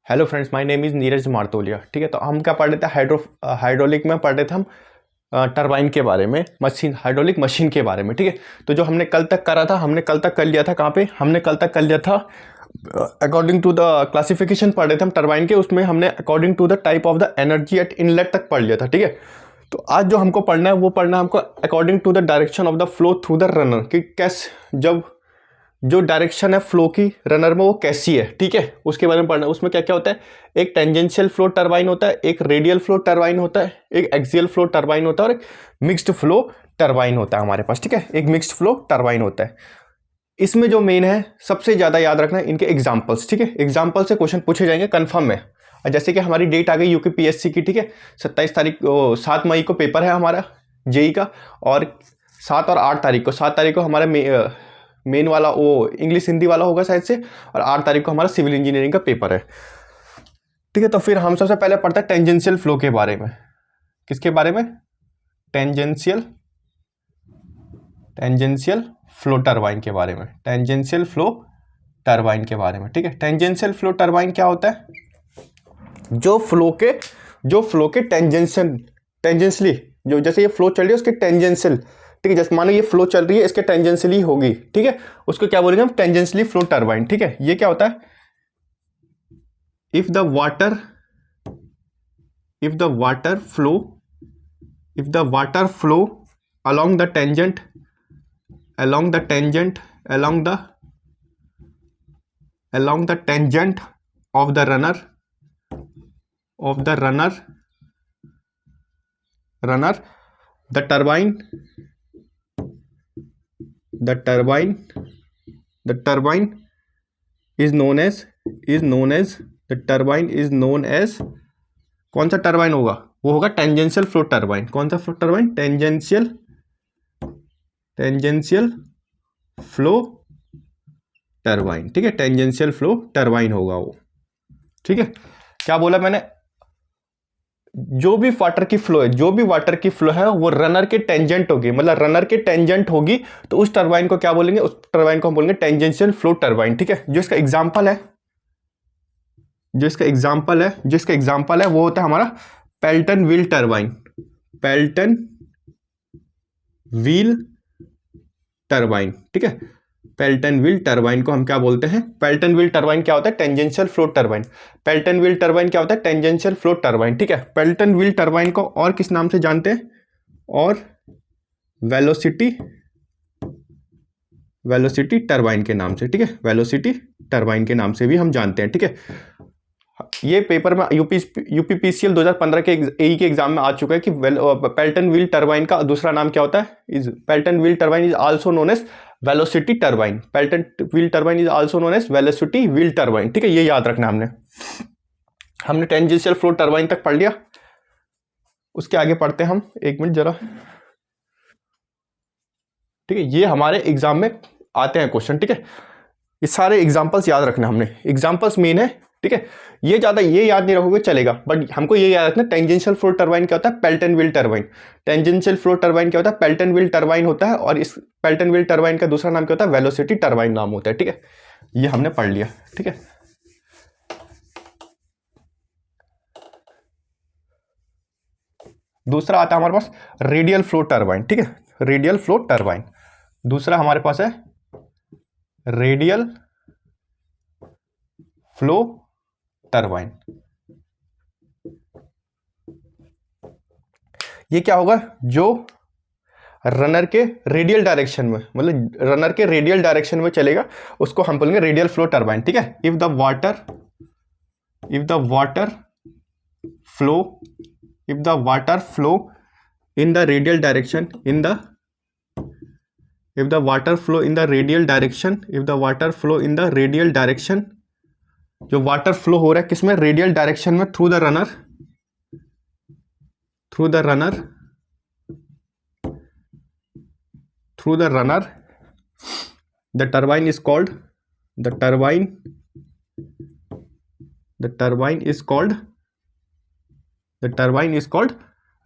Hello friends, my name is Neeraj Martolia. ठीक है, तो हम क्या पढ़ रहे थे? हाइड्रोलिक में पढ़ रहे थे हम टरबाइन के बारे में, मशीन, हाइड्रोलिक मशीन के बारे में। ठीक है, तो जो हमने कल तक करा था, हमने कल तक कर लिया था कहाँ पे? हमने कल तक कर लिया था अकॉर्डिंग टू द क्लासिफिकेशन पढ़ रहे थे हम टरबाइन के। उसमें हमने according to the type of the energy at inlet तक पढ़ लिया था। ठीक है, तो आज जो हमको पढ़ना है वो पढ़ना है हमको according to the direction of the flow through the runner, कि कैसे जब जो डायरेक्शन है फ्लो की रनर में वो कैसी है। ठीक है, उसके बारे में पढ़ना है। उसमें क्या क्या होता है? एक टेंजेंशियल फ्लो टरबाइन होता है, एक रेडियल फ्लो टरबाइन होता है, एक एक्सियल फ्लो टरबाइन होता है और एक मिक्स्ड फ्लो टरबाइन होता है हमारे पास। ठीक है, एक मिक्स्ड फ्लो टरबाइन होता है। इसमें जो मेन है सबसे ज़्यादा याद रखना है इनके एग्जाम्पल्स। ठीक है, एग्जाम्पल से क्वेश्चन पूछे जाएंगे कन्फर्म में। जैसे कि हमारी डेट आ गई यूपीपीएससी की। ठीक है, 7 मई को पेपर है हमारा जेई का, और 7 और 8 तारीख को, 7 तारीख को हमारा मेन वाला वो इंग्लिश हिंदी वाला होगा शायद से, और 8 तारीख को हमारा सिविल इंजीनियरिंग का पेपर है। ठीक है, तो फिर हम सबसे पहले पढ़ते हैं टेंजेंशियल फ्लो के बारे में। किसके बारे में? टेंजेंशियल फ्लो टरबाइन के बारे में। टेंजेंशियल फ्लो टरबाइन के बारे में। ठीक है, टेंजेंशियल फ्लो टरबाइन क्या होता है? जो फ्लो के टेंजेंशियली, जो जैसे ये फ्लो चल रही है उसके टेंजेंशियल, ठीक है, जैसे मानो ये फ्लो चल रही है इसके टेंजेंशियली होगी। ठीक है, उसको क्या बोलेंगे हम? Tangentially flow turbine. ठीक है, ये क्या होता है? If the water flow along the tangent along the tangent of the runner the turbine is known as कौन सा टरबाइन होगा? वो होगा टेंजेंशियल फ्लो टरबाइन। कौन सा flow turbine? Tangential flow turbine. ठीक है, टेंजेंशियल फ्लो टरबाइन होगा वो। ठीक है, क्या बोला मैंने? जो भी वाटर की फ्लो है वो रनर के टेंजेंट होगी, मतलब रनर के टेंजेंट होगी, तो उस टरबाइन को क्या बोलेंगे? उस टरबाइन को हम बोलेंगे टेंजेंशियल फ्लो टरबाइन। ठीक है, जो इसका एग्जांपल है वो होता है हमारा पेल्टन व्हील टरबाइन। ठीक है, पेल्टन व्हील टरबाइन को हम क्या बोलते हैं? पेल्टन व्हील टरबाइन क्या होता है? Tangential flow turbine. Pelton wheel turbine क्या होता है? Tangential flow turbine. ठीक है, पेल्टन व्हील टरबाइन को और किस नाम से जानते हैं? और वेलोसिटी टरबाइन के नाम से। ठीक है, वेलोसिटी टरबाइन के नाम से भी हम जानते हैं। ठीक है, ये पेपर में यूपीपीसीएल 2015 के एई के एग्जाम में आ चुका है कि पेल्टन व्हील टरबाइन का दूसरा नाम क्या होता है? Pelton wheel turbine is also known as velocity turbine. Pelton wheel turbine is also known as velocity wheel turbine. ठीक है, ये याद रखना। हमने टेंजेंशियल फ्लो टरबाइन तक पढ़ लिया। उसके आगे पढ़ते हैं हम, एक मिनट जरा। ठीक है, ये हमारे एग्जाम में आते हैं क्वेश्चन। ठीक है, ये सारे एग्जाम्पल्स याद रखना हमने। एग्जाम्पल्स मेन है। ठीक है, ये याद नहीं रखोगे चलेगा, बट हमको ये याद रखना टेंजेंशियल फ्लो टरबाइन क्या होता है? Pelton wheel turbine. Tangential flow turbine क्या होता है? पेल्टन व्हील टरबाइन होता है, और इस पेल्टन व्हील टरबाइन का दूसरा नाम क्या होता है? वेलोसिटी टरबाइन नाम होता है। ठीक है, ये हमने पढ़ लिया। ठीक है, दूसरा आता है हमारे पास रेडियल फ्लो टरबाइन। ठीक है, रेडियल फ्लो टरबाइन दूसरा हमारे पास है रेडियल फ्लो टरबाइन। ये क्या होगा? जो रनर के रेडियल डायरेक्शन में, मतलब रनर के रेडियल डायरेक्शन में चलेगा, उसको हम बोलेंगे रेडियल फ्लो टरबाइन। ठीक है, if the water flow in the radial direction if the water flow in the radial direction, जो वाटर फ्लो हो रहा है किसमें? रेडियल डायरेक्शन में, through the runner the turbine is called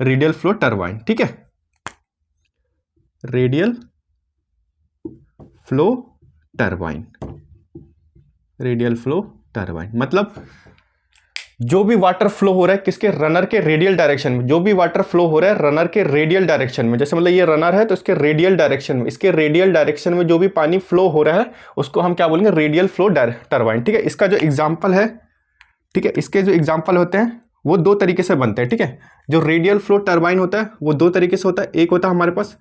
radial flow turbine. ठीक है, रेडियल फ्लो टरबाइन मतलब जो भी वाटर फ्लो हो रहा है किसके, रनर के रेडियल डायरेक्शन में, जो भी वाटर फ्लो हो रहा है रनर के रेडियल डायरेक्शन में, जैसे मतलब ये रनर है तो इसके रेडियल डायरेक्शन में, इसके रेडियल डायरेक्शन में जो भी पानी फ्लो हो रहा है उसको हम क्या बोलेंगे, रेडियल फ्लो टरबाइन। ठीक है, इसका जो एग्जाम्पल है, ठीक है, इसके जो एग्जाम्पल होते हैं वो दो तरीके से बनते हैं। ठीक है, जो रेडियल फ्लो टरबाइन होता है वो दो तरीके से होता है, एक होता है हमारे पास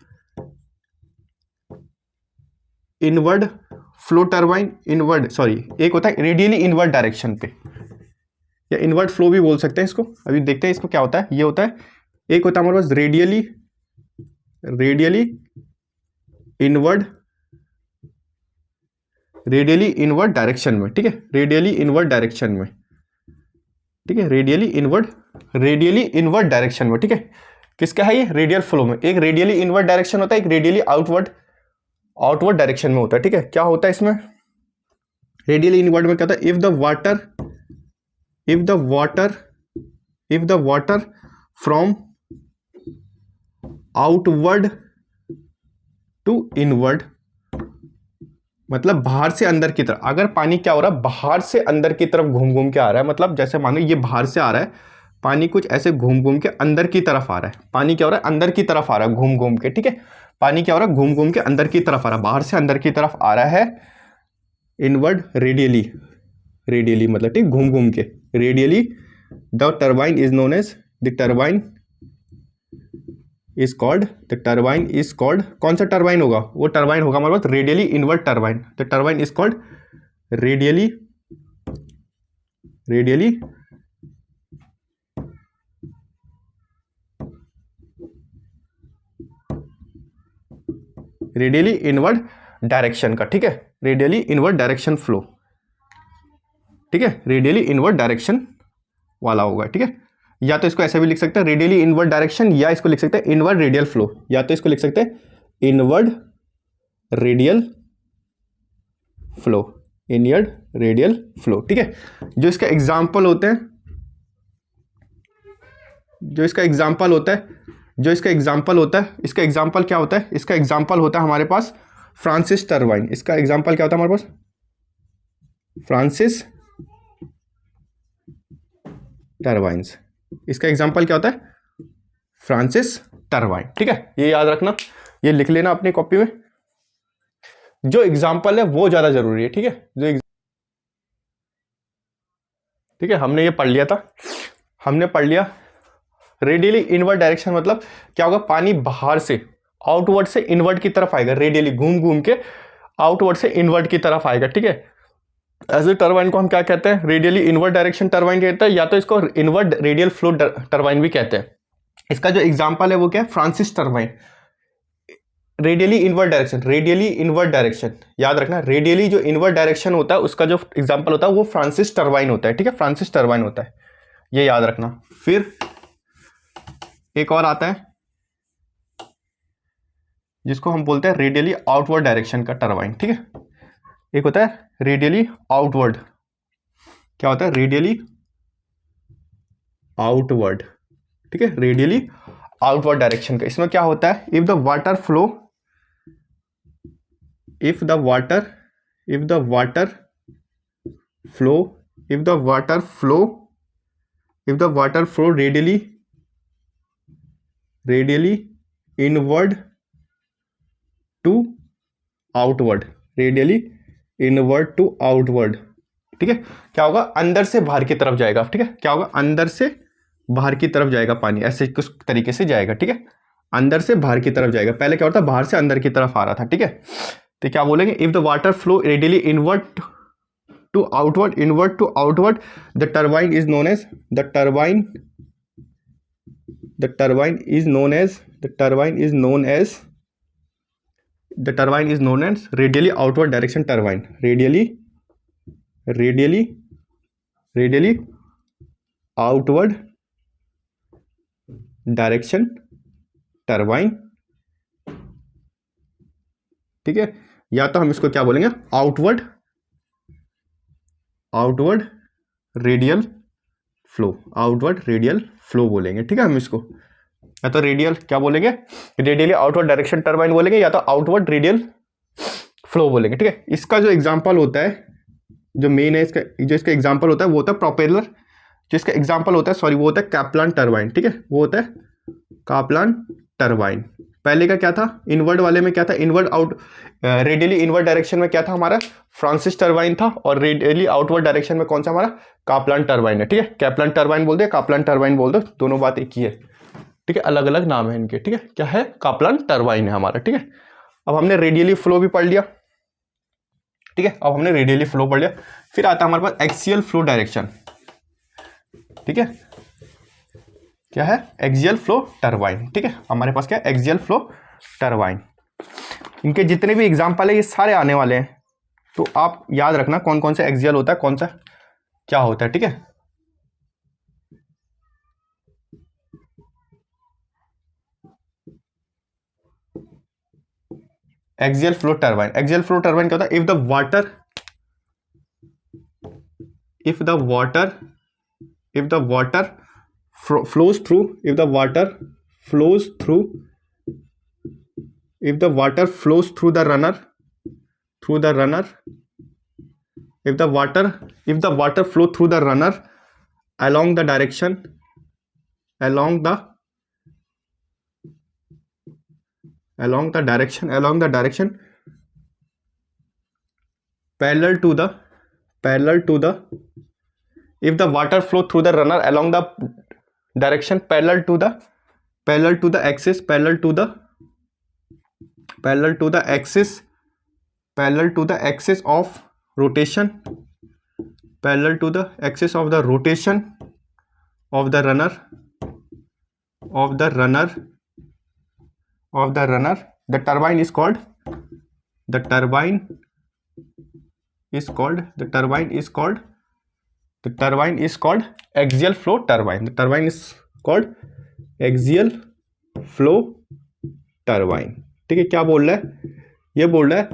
इनवर्ड फ्लो टरबाइन, एक होता है रेडियली इनवर्ड डायरेक्शन पे, या इनवर्ड फ्लो भी बोल सकते हैं इसको। अभी देखते हैं इसको क्या होता है। ये होता है, एक होता है हमारे पास रेडियली इनवर्ड डायरेक्शन में। ठीक है, रेडियली इनवर्ड डायरेक्शन में, ठीक है, रेडियली इनवर्ड डायरेक्शन में। ठीक है, किसका है ये, रेडियल फ्लो में। एक रेडियली इनवर्ड डायरेक्शन होता है, एक रेडियली आउटवर्ड डायरेक्शन में होता है। ठीक है, क्या होता है इसमें, रेडियली इनवर्ड में क्या होता है, if the water from outward to inward, मतलब बाहर से अंदर की तरफ, अगर पानी क्या हो रहा है, बाहर से अंदर की तरफ घूम घूम के आ रहा है, मतलब जैसे मानो ये बाहर से आ रहा है पानी, कुछ ऐसे घूम घूम के अंदर की तरफ आ रहा है, पानी क्या हो रहा है, अंदर की तरफ आ रहा है घूम घूम के। ठीक है, पानी क्या हो रहा है, घूम घूम के अंदर की तरफ आ रहा है, बाहर से अंदर की तरफ आ रहा है, इनवर्ड रेडियली मतलब, ठीक, घूम घूम के radially. The turbine is known as the turbine is called, कौन सा टरबाइन होगा, वो टरबाइन होगा हमारे पास radially inward turbine. The turbine is called radially inward direction का। ठीक है, रेडियली इनवर्ड डायरेक्शन फ्लो, ठीक है, रेडियली इनवर्ड डायरेक्शन वाला होगा। ठीक है, या तो इसको ऐसे भी लिख सकते हैं रेडियली इनवर्ड डायरेक्शन, या इसको लिख सकते हैं इनवर्ड रेडियल फ्लो, या तो इसको लिख सकते हैं इनवर्ड रेडियल फ्लो। ठीक है, जो इसका एग्जाम्पल होता है इसका एग्जाम्पल क्या होता है, इसका एग्जाम्पल होता है हमारे पास फ्रांसिस टरबाइन। इसका एग्जाम्पल क्या होता है हमारे पास, फ्रांसिस टरबाइंस। इसका एग्जाम्पल क्या होता है, फ्रांसिस टरबाइन। ठीक है, ये याद रखना, ये लिख लेना अपनी कॉपी में। जो एग्जाम्पल है वो ज्यादा जरूरी है। ठीक है, ठीक है, हमने ये पढ़ लिया था, हमने पढ़ लिया रेडियली इनवर्ड डायरेक्शन मतलब क्या होगा, पानी बाहर से आउटवर्ड से इनवर्ड की तरफ आएगा, रेडियली घूम घूम के आउटवर्ड से इनवर्ड की तरफ आएगा। ठीक है, ऐसे टरबाइन को हम क्या कहते हैं, रेडियली इनवर्ड डायरेक्शन टरबाइन कहते हैं, या तो इसको इनवर्ड रेडियल फ्लो टरबाइन भी कहते हैं। इसका जो एग्जांपल है वो क्या है, Francis turbine, radially inward direction याद रखना, रेडियली जो इनवर्ड डायरेक्शन होता है उसका जो एग्जांपल होता है वो फ्रांसिस टरबाइन होता है। ठीक है, फ्रांसिस टरबाइन होता है, ये याद रखना। फिर एक और आता है जिसको हम बोलते हैं रेडियली आउटवर्ड डायरेक्शन का टरबाइन। ठीक है, एक होता है रेडियली आउटवर्ड, क्या होता है, रेडियली आउटवर्ड। ठीक है, रेडियली आउटवर्ड डायरेक्शन का, इसमें क्या होता है, if the water flow radially inward to outward, ठीक है, क्या होगा, अंदर से बाहर की तरफ जाएगा। ठीक है, क्या होगा, अंदर से बाहर की तरफ जाएगा पानी, ऐसे कुछ तरीके से जाएगा। ठीक है, अंदर से बाहर की तरफ जाएगा, पहले क्या होता है, बाहर से अंदर की तरफ आ रहा था। ठीक है, तो क्या बोलेंगे, if the water flow radially inward to outward, the turbine is known as radially outward direction turbine, radially outward direction turbine. ठीक है, या तो हम इसको क्या बोलेंगे, आउटवर्ड रेडियल फ्लो बोलेंगे। ठीक है, हम इसको या तो रेडियल क्या बोलेंगे, रेडियली आउटवर्ड डायरेक्शन टरबाइन बोलेंगे, या तो आउटवर्ड रेडियल फ्लो बोलेंगे। ठीक है, इसका जो एग्जांपल होता है, जो मेन है इसका, जो इसका एग्जांपल होता है वो होता है प्रोपेलर, जिसका एग्जाम्पल होता है, सॉरी, वो होता है कैप्लान टरबाइन, ठीक है, वो होता है कैप्लान टरबाइन। पहले का क्या था, इनवर्ड वाले में क्या था, inward out radially inward direction में क्या था हमारा, फ्रांसिस टरबाइन था, और रेडियली आउटवर्ड डायरेक्शन में कौन सा हमारा, कैप्लान टरबाइन है, ठीक है। कैप्लान टरबाइन बोल दो, कैप्लान टरबाइन बोल दो, दोनों बात एक ही है, ठीक है, अलग अलग नाम है इनके, ठीक है। क्या है, कैप्लान टरबाइन है हमारा, ठीक है। अब हमने रेडियली फ्लो भी पढ़ लिया, ठीक है, अब हमने रेडियली फ्लो पढ़ लिया। फिर आता है हमारे पास एक्सियल फ्लो डायरेक्शन, ठीक है। क्या है, एक्सियल फ्लो टरबाइन, ठीक है, हमारे पास क्या है, एक्सियल फ्लो टरबाइन। इनके जितने भी एग्जाम्पल है ये सारे आने वाले हैं, तो आप याद रखना कौन कौन सा एक्सियल होता है, कौन सा क्या होता है, ठीक है। Axial flow turbine, axial flow turbine क्या होता है, if the water flows through if the water flows through if the water flows through the runner if the water flow through the runner along the direction parallel to the if the water flow through the runner along the direction parallel to the axis of rotation of the runner the turbine is called axial flow turbine. The turbine is called axial flow turbine, ठीक है। क्या बोल रहा है, ये बोल रहा है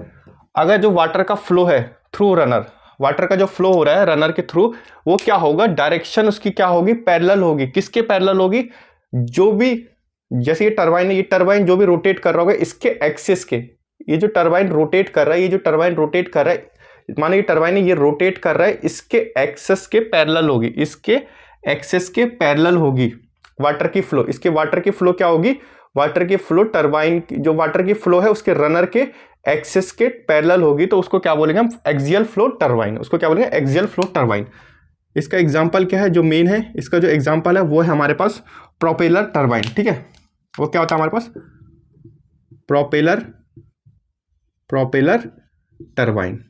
अगर जो वाटर का फ्लो है थ्रू रनर, वाटर का जो फ्लो हो रहा है रनर के थ्रू, वो क्या होगा, डायरेक्शन उसकी क्या होगी, पैरेलल होगी। किसके पैरेलल होगी, जो भी, जैसे ये टरबाइन है, ये टरबाइन जो भी रोटेट कर रहा होगा इसके एक्सिस के, ये जो टरबाइन रोटेट कर रहा है, मानो ये टरबाइन ये रोटेट कर रहा है, इसके एक्सेस के पैरेलल होगी, इसके एक्सेस के पैरेलल होगी वाटर की फ्लो। इसके वाटर की फ्लो क्या होगी, वाटर की फ्लो टरबाइन जो वाटर की फ्लो है उसके रनर के एक्सेस के पैरेलल होगी, तो उसको क्या बोलेंगे हम, एक्सियल फ्लो टरबाइन, उसको क्या बोलेंगे, एक्सियल फ्लो टरबाइन। इसका एग्जाम्पल क्या है, जो मेन है इसका जो एग्जाम्पल है वो है हमारे पास प्रोपेलर टरबाइन, ठीक है। वो क्या होता है हमारे पास, प्रोपेलर टरबाइन,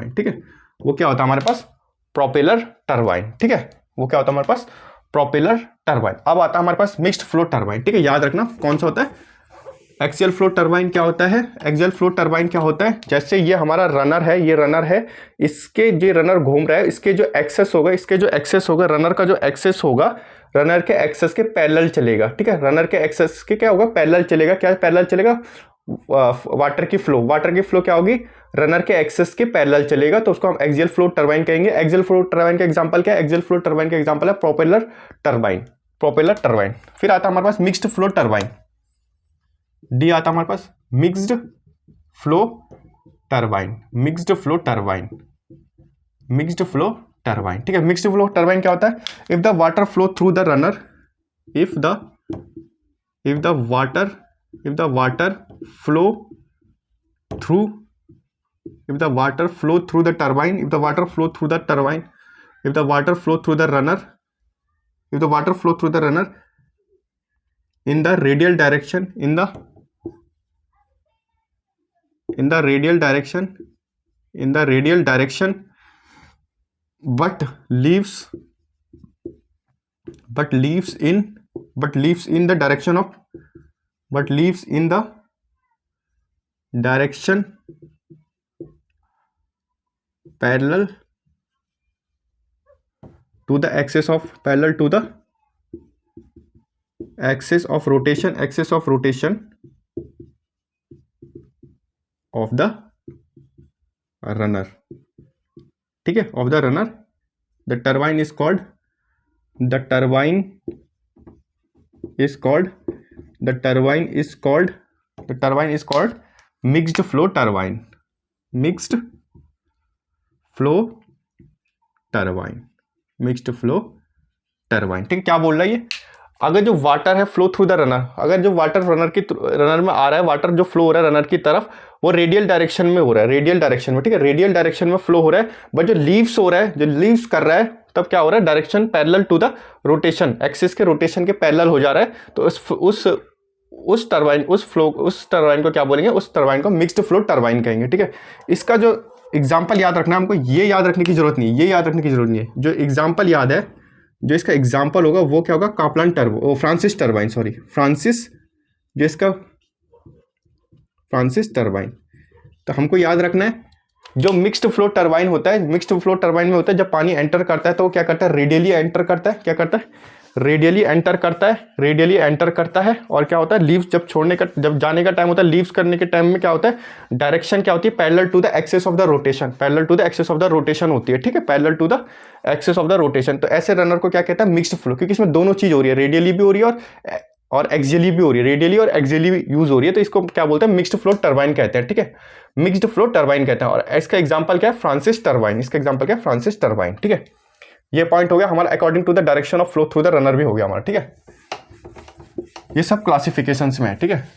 ठीक है। वो क्या होता है हमारे पास, प्रोपेलर टरबाइन, ठीक है। वो क्या होता है हमारे पास, प्रोपेलर टरबाइन। अब आता है हमारे पास मिक्स्ड फ्लो टरबाइन, ठीक है। याद रखना कौन सा होता है, एक्सियल फ्लो टरबाइन क्या होता है, एक्सियल फ्लो टरबाइन क्या होता है, जैसे ये हमारा रनर है, ये रनर है, इसके जो रनर घूम रहा है, इसके जो एक्सेस होगा, रनर का जो एक्सेस होगा, रनर के एक्सेस के पैरेलल चलेगा, ठीक है। रनर के एक्सेस के क्या होगा, पैरेलल चलेगा। क्या पैरेलल चलेगा, वाटर की फ्लो क्या होगी, रनर के एक्सेस के पैरेलल चलेगा, तो उसको हम एक्सियल फ्लो टरबाइन कहेंगे। एक्सियल फ्लो टरबाइन का एग्जांपल क्या है, एक्सियल फ्लो टरबाइन का एग्जांपल है प्रोपेलर टरबाइन। फिर आता है हमारे पास मिक्स्ड फ्लो टरबाइन, डी आता है हमारे पास मिक्स्ड फ्लो टरबाइन, ठीक है। मिक्स्ड फ्लो टरबाइन क्या होता है, if the water flow through the runner, if the water flow through the turbine, if the water flow through the runner, in the radial direction, but leaves in the direction parallel to the axis of rotation of the runner, ठीक है, of the runner, the turbine is called mixed flow turbine, mixed flow turbine. ठीक है, क्या बोल रहा है ये, अगर जो वाटर है फ्लो थ्रू द रनर, अगर जो वाटर रनर में आ रहा है, वाटर जो फ्लो हो रहा है रनर की तरफ, वो रेडियल डायरेक्शन में हो रहा है, रेडियल डायरेक्शन में, ठीक है, रेडियल डायरेक्शन में फ्लो हो रहा है। बट जो लीव्स हो रहा है, जो लीव्स कर रहा है, तब क्या हो रहा है, direction parallel to the rotation, axis के रोटेशन के पैरेलल हो जा रहा है। तो उस टरबाइन को क्या बोलेंगे, उस टरबाइन को मिक्स्ड फ्लो टरबाइन कहेंगे। ठीक है, इसका जो एग्जाम्पल याद रखना है हमको, ये याद रखने की जरूरत नहीं है, ये याद रखने की जरूरत नहीं है, जो एग्जाम्पल याद है, जो इसका एग्जाम्पल होगा वो क्या होगा, Kaplan turbo, Francis turbine, sorry Francis, जो इसका फ्रांसिस टरबाइन। तो हमको याद रखना है, जो मिक्स्ड फ्लो टरबाइन होता है, मिक्स्ड फ्लो टरबाइन में होता है, जब पानी एंटर करता है तो वो क्या करता है, रेडियली एंटर करता है, क्या करता है, रेडियली एंटर करता है, रेडियली एंटर करता है। और क्या होता है, लीव्स जब छोड़ने का, जब जाने का टाइम होता है, लीव्स करने के टाइम में क्या होता है, डायरेक्शन क्या होती है, parallel to the axis of the rotation, parallel to the axis of the rotation होती है। ठीक है, parallel to the axis of the rotation. तो ऐसे रनर को क्या कहता है, मिक्स्ड फ्लो, क्योंकि इसमें दोनों चीज हो रही है, रेडियली भी हो रही है और एक्सियली भी हो रही है, रेडियली और एक्सियली भी यूज हो रही है। तो इसको क्या बोलते हैं, मिक्स्ड फ्लो टरबाइन कहते हैं। ठीक है, मिक्स्ड फ्लो टरबाइन कहते हैं। और इसका एग्जांपल क्या है, फ्रांसिस टरबाइन, इसका एग्जांपल क्या है, फ्रांसिस टरबाइन। ठीक है, ये पॉइंट हो गया हमारा, according to the direction of flow through the runner भी हो गया हमारा। ठीक है, ये सब क्लासिफिकेशंस में है। ठीक है,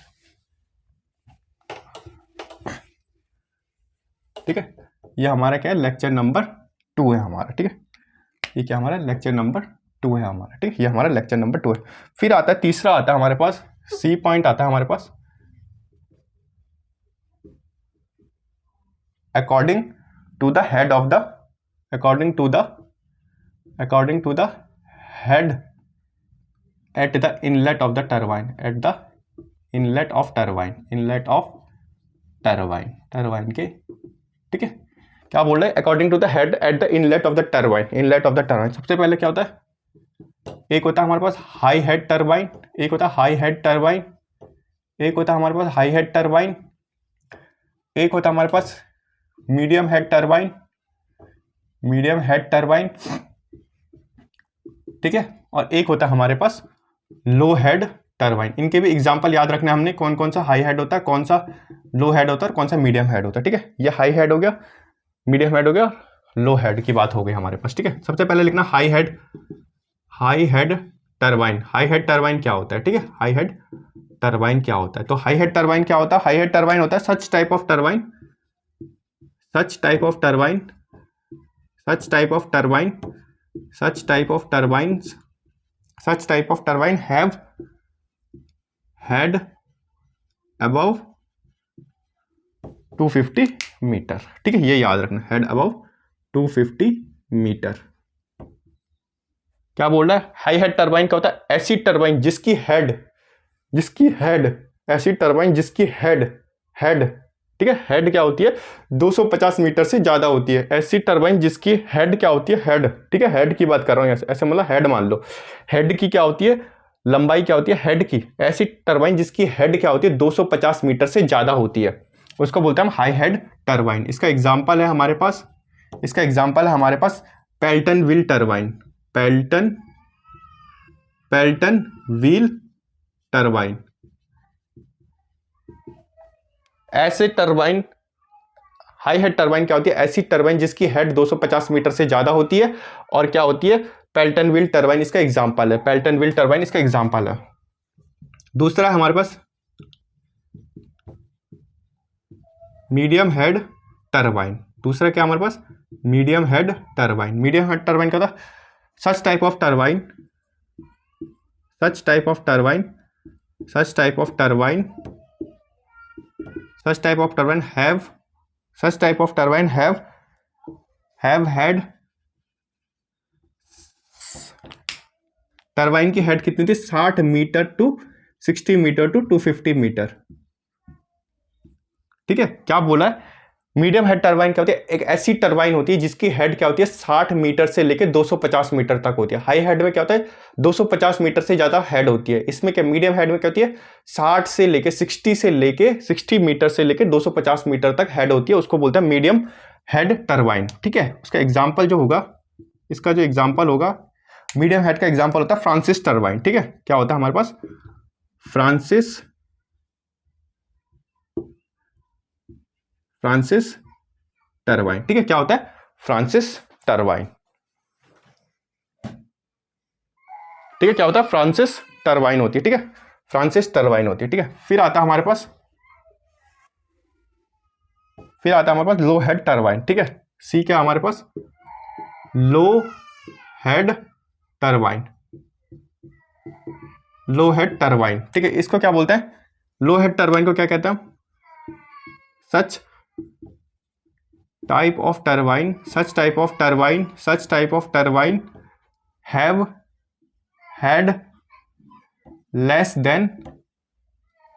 ठीक है, ये हमारा क्या है, लेक्चर नंबर 2 है हमारा। ठीक है, ये क्या हमारा लेक्चर नंबर 2 है हमारा। ठीक है, ये हमारा लेक्चर नंबर 2 है। फिर आता है तीसरा, आता है हमारे पास सी पॉइंट, आता है हमारे पास according to the head of the, according to the head at the inlet of the turbine, at the inlet of turbine, inlet of turbine, turbine के। ठीक है, क्या बोल रहे हैं, according to the head at the inlet of the turbine, inlet of the turbine. सबसे पहले क्या होता है, एक होता है हमारे पास हाई हेड टरबाइन, एक होता है हाई हेड टरबाइन, एक होता है हमारे पास हाई हेड टरबाइन, एक होता है हमारे पास medium head turbine, medium head turbine. ठीक है, और एक होता है हमारे पास लो हेड टरबाइन। इनके भी एग्जांपल याद रखना है हमने, कौन कौन सा हाई हेड होता है, कौन सा लो हेड होता है और कौन सा मीडियम हेड होता है। ठीक है, ये हाई हेड हो गया, मीडियम हेड हो गया, लो हेड की बात हो गई हमारे पास। ठीक है, सबसे पहले लिखना high head, high head turbine. High head turbine क्या होता है, ठीक है, हाई हेड टरबाइन क्या होता है। तो हाई हेड टरबाइन क्या होता है, हाई हेड टरबाइन होता है such type of turbine, such type of turbine, such type of turbine, such type of turbines, such type of turbine have had above 250 metre. ठीक है, ये याद रखना, हेड अबव 250 मीटर। क्या बोल रहा है, हाई हेड टरबाइन क्या होता है, ऐसी टरबाइन जिसकी हेड ऐसी टरबाइन जिसकी हेड, ठीक है, हेड क्या होती है, 250 मीटर से ज्यादा होती है। ऐसी टरबाइन जिसकी हेड क्या होती है, हेड, ठीक है, हेड की बात कर रहा हूं ऐसे मतलब हेड मान लो, हेड की क्या होती है, लंबाई क्या होती है हेड की, ऐसी टरबाइन जिसकी हेड क्या होती है 250 मीटर से ज्यादा होती है, उसको बोलते हैं हम हाई हेड टरबाइन। इसका एग्जाम्पल है हमारे पास, इसका एग्जाम्पल है हमारे पास Pelton wheel turbine, Pelton wheel turbine. ऐसे टरबाइन, हाई हेड टरबाइन क्या होती है, ऐसी टरबाइन जिसकी हेड 250 मीटर से ज्यादा होती है और क्या होती है, पेल्टन व्हील टरबाइन इसका एग्जांपल है, पेल्टन व्हील टरबाइन इसका एग्जांपल है। दूसरा है हमारे पास मीडियम हेड टरबाइन, दूसरा क्या हमारे पास, medium head turbine. Medium head turbine क्या होता है, such type of turbine, such type of turbine, such type of turbine, such type of turbine have, such type of turbine have had, turbine की head कितनी थी, 60 metre to 60 metre to 250 metre. ठीक है, क्या बोला है, मीडियम हेड टरबाइन क्या होती है, एक ऐसी टरबाइन होती है जिसकी हेड क्या होती है 60 मीटर से लेकर 250 मीटर तक होती है। हाई हेड में क्या होता है 250 मीटर से ज्यादा हेड होती है, इसमें क्या मीडियम हेड में क्या होती है 60 से लेके 60 मीटर से लेके 250 मीटर तक हेड होती है, उसको बोलते हैं मीडियम हेड टरबाइन। ठीक है, उसका एग्जाम्पल जो होगा, इसका जो एग्जाम्पल होगा मीडियम हेड का एग्जाम्पल होता है फ्रांसिस टरबाइन। ठीक है, क्या होता है हमारे पास, फ्रांसिस टरबाइन। ठीक है, क्या होता है फ्रांसिस टरबाइन। ठीक है, क्या होता है, फ्रांसिस टरबाइन होती है, ठीक है, फ्रांसिस टरबाइन होती है, ठीक है। फिर आता है हमारे पास लो हेड टरबाइन, ठीक है, सी क्या हमारे पास, लो हेड टरबाइन, लो हेड टरबाइन, ठीक है। इसको क्या बोलते हैं, लो हेड टरबाइन को क्या कहते हैं, सच type of turbine have head less than,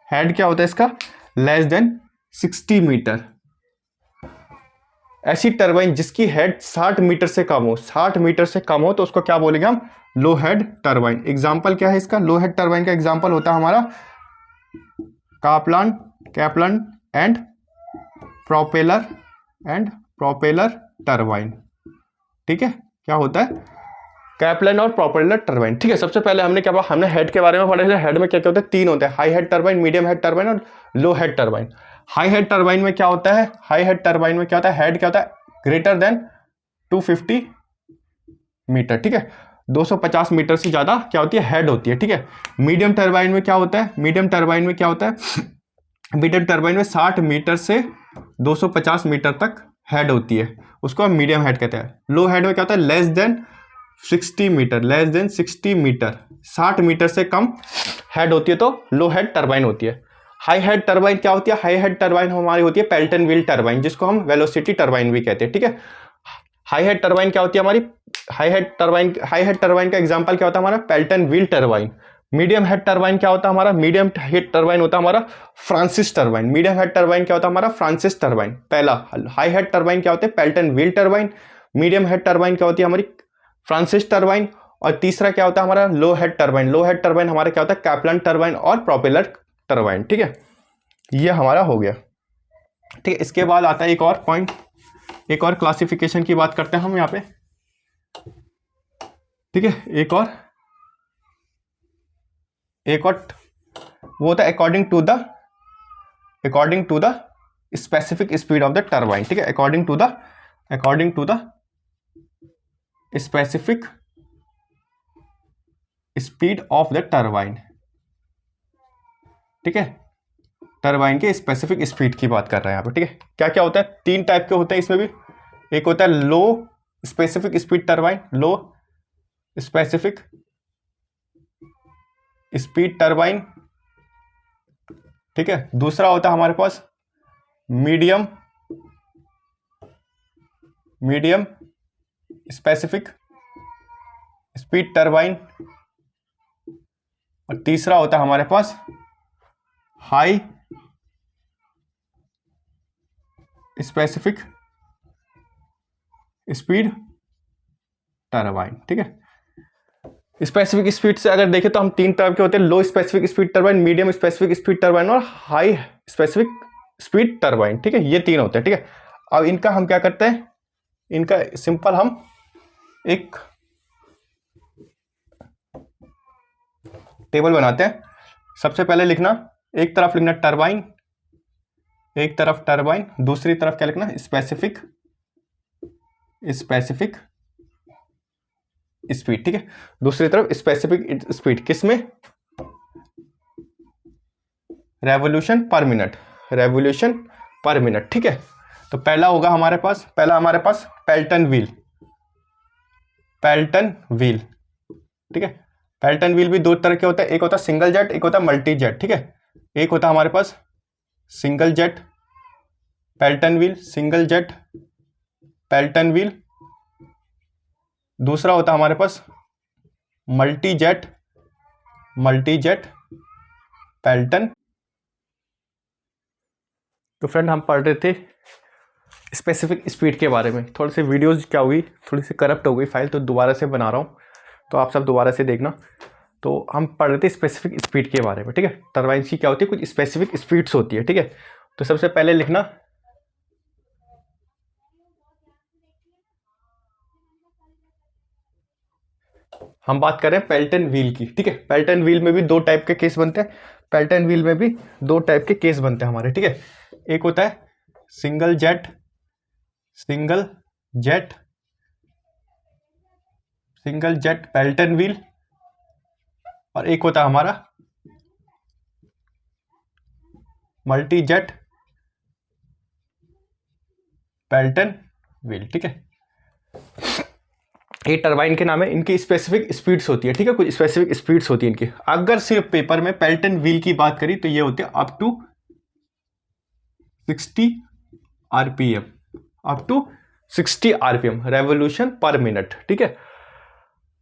head क्या होता है इसका, लेस देन 60 मीटर। ऐसी टरबाइन जिसकी हेड 60 मीटर से कम हो, 60 मीटर से कम हो, तो उसको क्या बोलेंगे हम, लो हेड टरबाइन। एग्जांपल क्या है इसका, लो हेड टरबाइन का एग्जांपल होता है हमारा कैप्लन एंड प्रोपेलर टरबाइन, ठीक है, क्या होता है, कैप्लन और प्रोपेलर टरबाइन, ठीक है। सबसे पहले हमने हेड के बारे में पढ़े थे। हेड में क्या क्या होता है, 3 होते हैं, high head turbine, medium head turbine और low head turbine. High head turbine में क्या होता है, हेड क्या होता है, ग्रेटर देन 250 मीटर, ठीक है, 250 मीटर से ज्यादा क्या होती है, हेड होती है, ठीक है। मीडियम टरबाइन में क्या होता है, मीडियम टरबाइन में 60 मीटर से 250 मीटर तक हेड होती है, उसको हम मीडियम हेड कहते हैं। लो हेड में क्या होता है, लेस देन 60 मीटर, 60 मीटर से कम हेड होती है तो लो हेड टरबाइन होती है। हाई हेड टरबाइन क्या होती है, हाई हेड टरबाइन हमारी होती है पेल्टन व्हील टरबाइन, जिसको हम वेलोसिटी टरबाइन भी कहते हैं, ठीक है। हाई हेड टरबाइन क्या होती है हमारी, हाई हेड टरबाइन का एग्जांपल क्या होता है हमारा, Pelton wheel turbine. Medium head turbine क्या होता है हमारा, मीडियम हेड टरबाइन होता है हमारा Francis turbine. Medium head turbine क्या होता है हमारा, फ्रांसिस टरबाइन पहला। हाई हेड टरबाइन क्या होते हैं, Pelton wheel turbine. Medium head turbine क्या होती है हमारी, फ्रांसिस टरबाइन। और तीसरा क्या होता है हमारा, लो हेड टरबाइन। लो हेड टरबाइन हमारा क्या होता है, कैप्लन टरबाइन और प्रोपेलर टरबाइन, ठीक है। ये हमारा हो गया, ठीक है। इसके बाद आता है एक और पॉइंट, एक और क्लासिफिकेशन की बात करते हैं हम यहाँ पे, ठीक है। एक और वो होता है according to the specific speed of the turbine, ठीक है, according to the specific speed of the turbine, ठीक है, टरबाइन के स्पेसिफिक स्पीड की बात कर रहे हैं यहाँ पे, ठीक है। क्या क्या होता है, 3 टाइप के होते हैं इसमें भी। एक होता है लो स्पेसिफिक स्पीड टरबाइन, लो स्पेसिफिक स्पीड टरबाइन, ठीक है। दूसरा होता है हमारे पास मीडियम स्पेसिफिक स्पीड टरबाइन। और तीसरा होता है हमारे पास हाई स्पेसिफिक स्पीड टरबाइन, ठीक है। स्पेसिफिक स्पीड से अगर देखें तो हम 3 टाइप के होते हैं, लो specific speed turbine, medium specific speed turbine और हाई स्पेसिफिक स्पीड टरबाइन, ठीक है। ये 3 होते हैं, ठीक है। अब इनका हम क्या करते हैं, इनका सिंपल हम एक टेबल बनाते हैं। सबसे पहले लिखना, एक तरफ लिखना टरबाइन, एक तरफ टरबाइन, दूसरी तरफ क्या लिखना, स्पेसिफिक स्पीड, ठीक है। दूसरी तरफ स्पेसिफिक स्पीड किसमें, रेवोल्यूशन पर मिनट, ठीक है। तो पहला होगा हमारे पास पेल्टन व्हील, ठीक है। पेल्टन व्हील भी 2 तरह के होते हैं, एक होता है सिंगल जेट, एक होता है मल्टी जेट, ठीक है। एक होता है हमारे पास single jet Pelton wheel, single jet Pelton wheel. दूसरा होता है हमारे पास मल्टी जेट पेल्टन। तो फ्रेंड हम पढ़ रहे थे स्पेसिफिक स्पीड के बारे में। थोड़ी सी वीडियोस क्या हुई, थोड़ी सी करप्ट हो गई फाइल, तो दोबारा से बना रहा हूँ, तो आप सब दोबारा से देखना। तो हम पढ़ रहे थे स्पेसिफिक स्पीड के बारे में, ठीक है। टरबाइन्स की क्या होती है, कुछ स्पेसिफिक स्पीड्स होती है, ठीक है। तो सबसे पहले लिखना, हम बात करें पेल्टन व्हील की, ठीक है। पेल्टन व्हील में भी 2 टाइप के केस बनते हैं, हमारे, ठीक है। एक होता है सिंगल जेट पेल्टन व्हील, और एक होता है हमारा मल्टी जेट पेल्टन व्हील। ठीक है, ये टरबाइन के नाम है, इनकी स्पेसिफिक स्पीड्स होती है। ठीक है, कुछ स्पेसिफिक स्पीड्स होती है इनकी। अगर सिर्फ पेपर में पेल्टन व्हील की बात करी तो ये होते हैं up to 60 RPM, up to 60 RPM revolution per minute. ठीक है,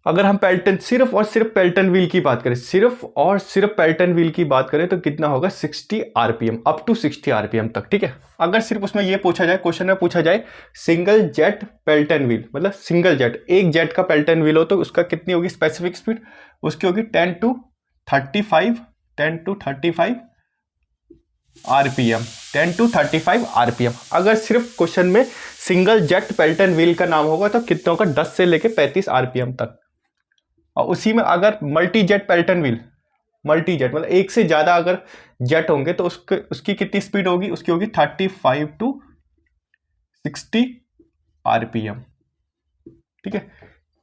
अगर हम पेल्टन सिर्फ और सिर्फ पेल्टन व्हील की बात करें, सिर्फ और सिर्फ पेल्टन व्हील की बात करें तो कितना होगा 60 आरपीएम, अप टू 60 आरपीएम तक। ठीक है, अगर सिर्फ उसमें ये पूछा जाए, क्वेश्चन में पूछा जाए सिंगल जेट पेल्टन व्हील, मतलब सिंगल जेट, एक जेट का पेल्टन व्हील हो तो उसका कितनी होगी स्पेसिफिक स्पीड, उसकी होगी 10 to 35 आरपीएम, 10 to 35 आरपीएम। अगर सिर्फ क्वेश्चन में सिंगल जेट पेल्टन व्हील का नाम होगा तो कितना होगा 10 से लेके 35 आरपीएम तक। और उसी में अगर multi jet Pelton wheel, multi jet मतलब एक से ज्यादा अगर जेट होंगे तो उसकी कितनी स्पीड होगी, उसकी होगी 35 to 60 आरपीएम। ठीक है,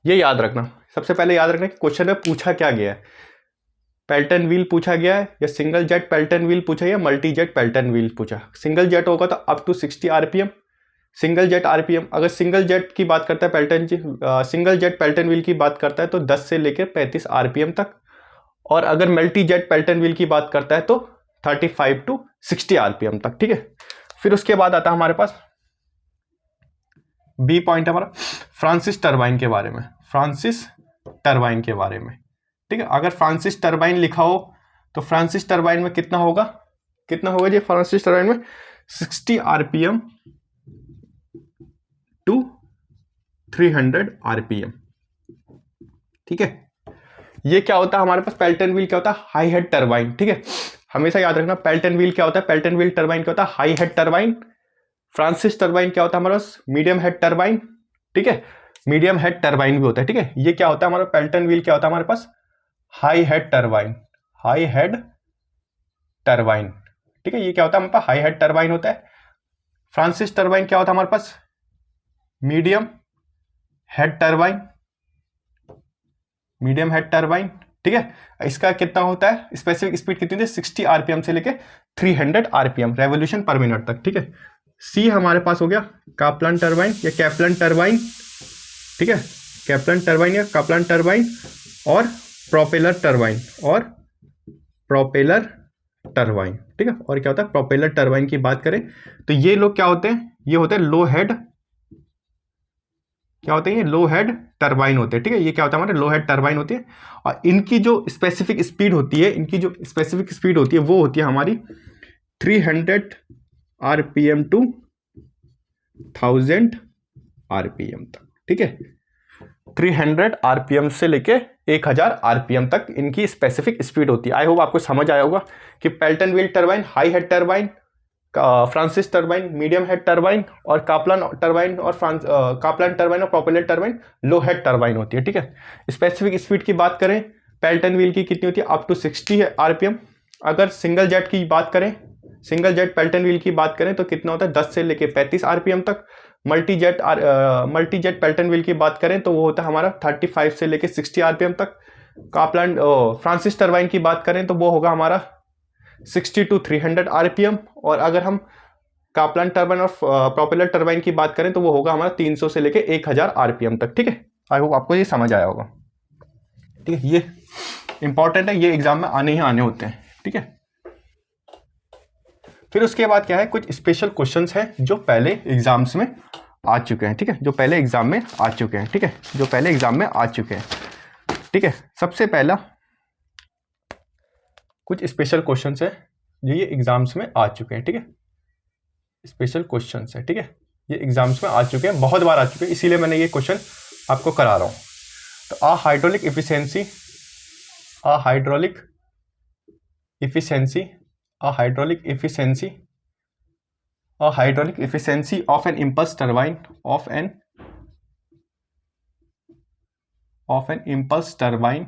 ये याद रखना, सबसे पहले याद रखना कि क्वेश्चन में पूछा क्या गया है, पेल्टन व्हील पूछा गया है या सिंगल जेट पेल्टन व्हील पूछा या मल्टी जेट पेल्टन व्हील पूछा। सिंगल जेट होगा तो up to 60 RPM, single jet RPM. अगर सिंगल जेट की बात करता है सिंगल जेट पेल्टन व्हील की बात करता है तो 10 से लेकर 35 आरपीएम तक। और अगर मल्टी जेट पेल्टन व्हील की बात करता है तो 35 to 60 आरपीएम तक। ठीक है, फिर उसके बाद आता है हमारे पास बी पॉइंट हमारा फ्रांसिस टरबाइन के बारे में, फ्रांसिस टरबाइन के बारे में। ठीक है, अगर फ्रांसिस टरबाइन लिखा हो तो फ्रांसिस टरबाइन में कितना होगा, कितना होगा जी फ्रांसिस टरबाइन में 60 आरपीएम टू 300 आरपीएम। ठीक है, ये क्या होता है हमारे पास, पेल्टन व्हील क्या होता है, हाई हेड टरबाइन। ठीक है, हमेशा याद रखना पेल्टन व्हील क्या होता है, पेल्टन व्हील टरबाइन क्या होता है, high head turbine. Francis turbine क्या होता है हमारे पास, मीडियम हेड टरबाइन। ठीक है, मीडियम हेड टरबाइन भी होता है। ठीक है, ये क्या होता है हमारा पेल्टन व्हील क्या होता है हमारे पास, high head turbine, high head turbine. ठीक है, ये क्या होता है हमारे पास, हाई हेड टरबाइन होता है। फ्रांसिस टरबाइन क्या होता है हमारे पास, medium head turbine, medium head turbine. ठीक है, इसका कितना होता है स्पेसिफिक स्पीड कितनी थी 60 आरपीएम से लेके 300 आरपीएम रेवोल्यूशन पर मिनट तक। ठीक है, सी हमारे पास हो गया काप्लन टरबाइन या कैप्लन टरबाइन। ठीक है, कैप्लन टरबाइन या काप्लन टरबाइन और प्रोपेलर टरबाइन, और प्रोपेलर टरबाइन। ठीक है, और क्या होता है प्रोपेलर टरबाइन की बात करें तो ये लोग क्या होते हैं, ये होते हैं लो हेड, क्या होते हैं ये लो हेड टरबाइन होते हैं। ठीक है, ये क्या होता है हमारे लो हेड टरबाइन होती है। और इनकी जो स्पेसिफिक स्पीड होती है, इनकी जो स्पेसिफिक स्पीड होती है वो होती है हमारी 300 आरपीएम टू 1000 आरपीएम तक। ठीक है, 300 आरपीएम से लेके 1000 आरपीएम तक इनकी स्पेसिफिक स्पीड होती है। आई होप आपको समझ आया होगा कि Pelton wheel turbine high head turbine, Francis turbine medium head turbine, और काप्लन टरबाइन और काप्लन टरबाइन और प्रोपेलर टरबाइन लो हेड टरबाइन होती है। ठीक है, स्पेसिफिक स्पीड की बात करें पेल्टन व्हील की कितनी होती है अप टू 60 आरपीएम। अगर सिंगल जेट की बात करें, सिंगल जेट पेल्टन व्हील की बात करें तो कितना होता है 10 से लेके 35 आरपीएम तक। मल्टी जेट पेल्टन व्हील की बात करें तो वो होता है हमारा 35 से लेके 60 आरपीएम तक। काप्लन फ्रांसिस टरबाइन की बात करें तो वो होगा हमारा 60 to 300 आरपीएम। और अगर हम काप्लन टरबाइन और प्रोपेलर टरबाइन की बात करें तो वो होगा हमारा 300 से लेके 1000 आरपीएम तक। ठीक है, आई होप आपको ये समझ आया होगा। ठीक है, ये इंपॉर्टेंट है, ये एग्जाम में आने ही आने होते हैं। ठीक है, फिर उसके बाद क्या है, कुछ स्पेशल क्वेश्चंस हैं जो पहले एग्जाम्स में आ चुके हैं। ठीक है, जो पहले एग्जाम में आ चुके हैं। ठीक है, जो पहले एग्जाम में आ चुके हैं। ठीक है, सबसे पहला कुछ स्पेशल क्वेश्चंस है जो ये एग्जाम्स में आ चुके हैं। ठीक है, स्पेशल क्वेश्चंस है। ठीक है, ये एग्जाम्स में आ चुके हैं, बहुत बार आ चुके हैं, इसीलिए मैंने ये क्वेश्चन आपको करा रहा हूँ। तो hydraulic efficiency, hydraulic efficiency, hydraulic efficiency, a hydraulic efficiency of an impulse turbine, of an impulse turbine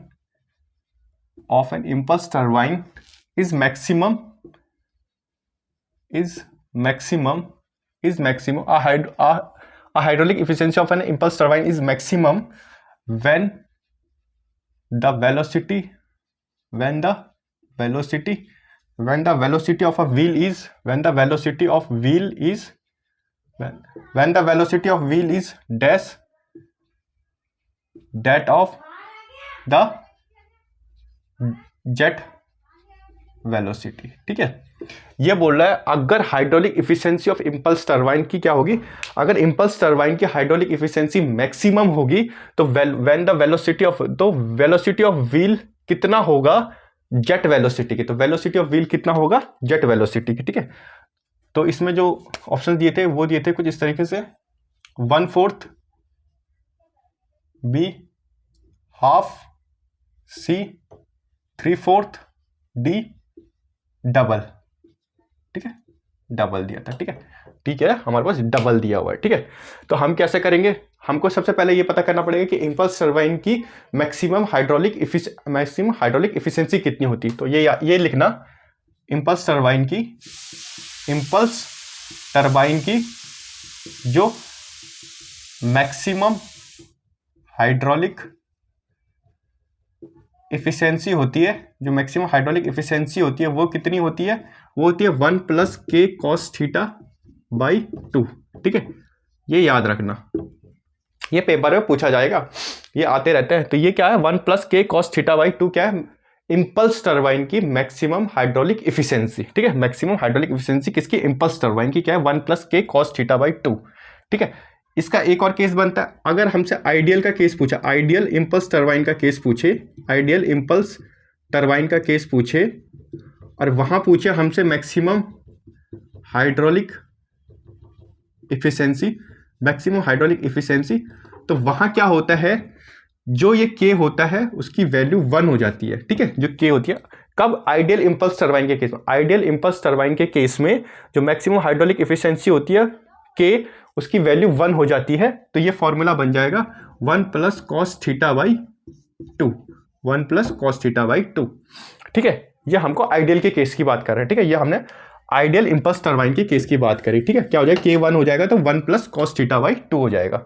is maximum a hydraulic efficiency of an impulse turbine is maximum when the velocity when the velocity of a wheel is when the velocity of wheel is dash that of the jet velocity. ठीक है, ये बोल रहा है अगर hydraulic efficiency of impulse turbine की क्या होगी, अगर इंपल्स टरबाइन की हाइड्रोलिक इफिशिएंसी मैक्सिमम होगी तो when the velocity of wheel कितना होगा जेट वेलोसिटी की, तो वेलोसिटी ऑफ व्हील कितना होगा जेट वेलोसिटी की। ठीक है, तो इसमें जो ऑप्शन दिए थे वो दिए थे कुछ इस तरीके से 1/4, be half, C 3/4, D double. ठीक है, डबल दिया था। ठीक है, हमारे पास डबल दिया हुआ है। ठीक है, तो हम कैसे करेंगे, हमको सबसे पहले ये पता करना पड़ेगा कि इंपल्स टरबाइन की मैक्सिमम हाइड्रोलिक इफिशिएंसी कितनी होती है। तो ये लिखना, इंपल्स टरबाइन की जो मैक्सिमम हाइड्रोलिक इफिशिएंसी होती है, वो कितनी होती है, वो होती है 1 + k cos θ/2। ठीक है, ये याद रखना, ये पेपर में पूछा जाएगा, ये आते रहते हैं। तो ये क्या है 1 + k cos θ/2 क्या है, इंपल्स टरबाइन की मैक्सिमम हाइड्रोलिक इफिशिएंसी। ठीक है, मैक्सिमम हाइड्रोलिक इफिशिएंसी किसकी, इंपल्स टरबाइन की क्या है 1 + k cos θ/2। ठीक है, इसका एक और केस बनता है, अगर हमसे आइडियल का केस पूछा, आइडियल इंपल्स टरबाइन का केस पूछे और वहां पूछे हमसे मैक्सिमम हाइड्रोलिक इफिशिएंसी, तो वहां क्या होता है, जो ये k होता है उसकी वैल्यू 1 हो जाती है। ठीक है, जो k होती है कब, आइडियल इंपल्स टरबाइन के केस में। आइडियल इंपल्स टरबाइन के केस में जो मैक्सिमम हाइड्रोलिक इफिशिएंसी होती है k, उसकी वैल्यू 1 हो जाती है। तो ये फॉर्मूला बन जाएगा 1 + cos θ/2, 1 + cos θ/2। ठीक है, ये हमको आइडियल के केस की बात कर रहे हैं। ठीक है, ये हमने आइडियल इंपल्स टरबाइन के केस की बात करी। ठीक है, क्या हो जाएगा, k 1 हो जाएगा तो 1 + cos θ/2 हो जाएगा।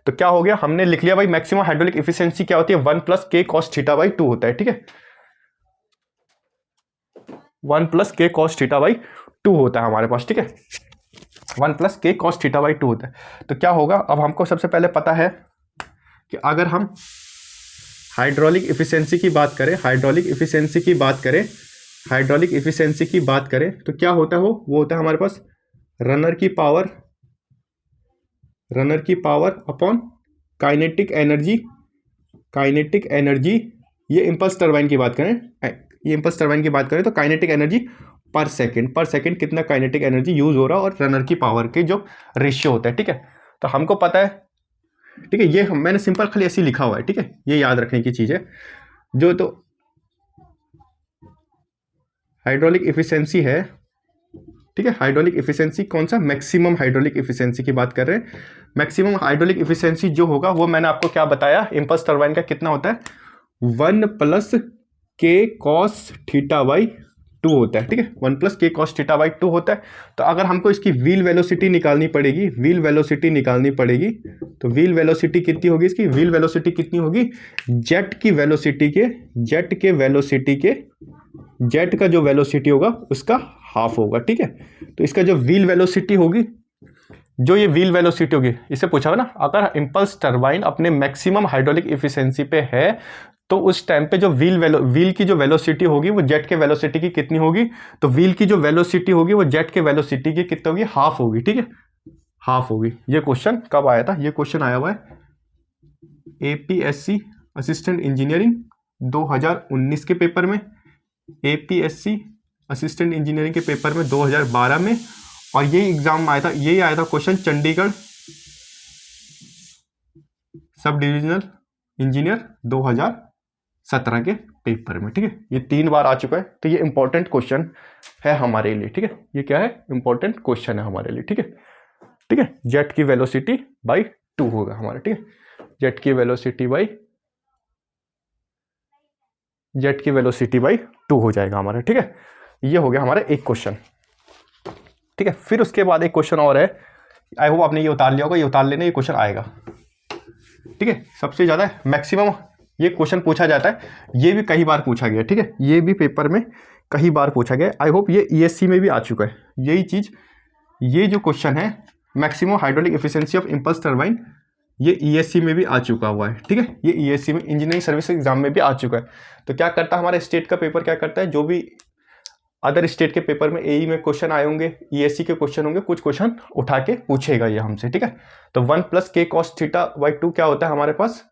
तो क्या हो गया, हमने लिख लिया भाई मैक्सिमम हाइड्रोलिक इफिशिएंसी क्या होती है, 1 + k cos θ/2 होता है। ठीक है, 1 + k cos θ/2 होता है हमारे पास। ठीक है, 1 + k cos θ/2 होता है। तो क्या होगा, अब हमको सबसे पहले पता है कि अगर हम हाइड्रोलिक इफिशिएंसी की बात करें तो क्या होता है, वो होता है हमारे पास रनर की पावर अपॉन काइनेटिक एनर्जी। ये इंपल्स टरबाइन की बात करें तो काइनेटिक एनर्जी पर सेकंड कितना काइनेटिक एनर्जी यूज हो रहा है और रनर की पावर के जो रेशियो होता है। ठीक है, तो हमको पता है। ठीक है, ये मैंने सिंपल खाली ऐसे लिखा हुआ है। ठीक है, ये याद रखने की चीज है। जो तो हाइड्रोलिक इफिशिएंसी है, ठीक है, हाइड्रोलिक इफिशिएंसी कौन सा, मैक्सिमम हाइड्रोलिक इफिशिएंसी की बात कर रहे हैं। मैक्सिमम हाइड्रोलिक इफिशिएंसी जो होगा वो मैंने आपको क्या बताया, इंपल्स टरबाइन का कितना होता है 1 + k cos θ/2 होता है। ठीक है, 1 + k cos θ/2 होता है। तो अगर हमको इसकी व्हील वेलोसिटी निकालनी पड़ेगी, तो व्हील वेलोसिटी कितनी होगी, इसकी व्हील वेलोसिटी कितनी होगी, जेट का जो वेलोसिटी होगा उसका हाफ होगा। ठीक है, तो इसका जो व्हील वेलोसिटी होगी, इससे पूछा ना, अगर इंपल्स टरबाइन अपने मैक्सिमम हाइड्रोलिक इफिशिएंसी पे है तो उस टाइम पे जो व्हील की जो वेलोसिटी होगी वो जेट के वेलोसिटी की कितनी होगी, तो व्हील की जो वेलोसिटी होगी वो जेट के वेलोसिटी की कितनी होगी, हाफ होगी। ठीक है, हाफ होगी। ये क्वेश्चन कब आया था, ये क्वेश्चन आया हुआ है APSC असिस्टेंट इंजीनियरिंग 2019 के पेपर में, APSC असिस्टेंट इंजीनियरिंग के पेपर में 2012 में, और ये एग्जाम आया था, यही आया था question Chandigarh sub divisional engineer 2017 के पेपर में। ठीक है, ये 3 बार आ चुका है। तो ये इंपॉर्टेंट क्वेश्चन है हमारे लिए। ठीक है, ये क्या है, इंपॉर्टेंट क्वेश्चन है हमारे लिए। ठीक है, जेट की वेलोसिटी बाई 2 होगा हमारा। ठीक है, जेट की वेलोसिटी बाई 2 हो जाएगा हमारा। ठीक है, ये हो गया हमारा एक क्वेश्चन। ठीक है, फिर उसके बाद एक क्वेश्चन और है, आई होप आपने ये उतार लिया होगा, ये उतार लेना, ये क्वेश्चन आएगा। ठीक है, सबसे ज्यादा मैक्सिमम ये क्वेश्चन पूछा जाता है, ये भी कई बार पूछा गया, ठीक है, ये भी पेपर में कई बार पूछा गया। आई होप ये ईएससी में भी आ चुका है यही चीज़। ये जो क्वेश्चन है maximum hydraulic efficiency of impulse turbine, ये ईएससी में भी आ चुका हुआ है, ठीक है, ये ईएससी में इंजीनियरिंग सर्विस एग्जाम में भी आ चुका है। तो क्या करता है हमारा स्टेट का पेपर, क्या करता है, जो भी अदर स्टेट के पेपर में एई में क्वेश्चन आए होंगे, ईएससी के क्वेश्चन होंगे, कुछ क्वेश्चन उठा के पूछेगा ये हमसे, ठीक है। तो 1 + k cos θ/2 क्या होता है हमारे पास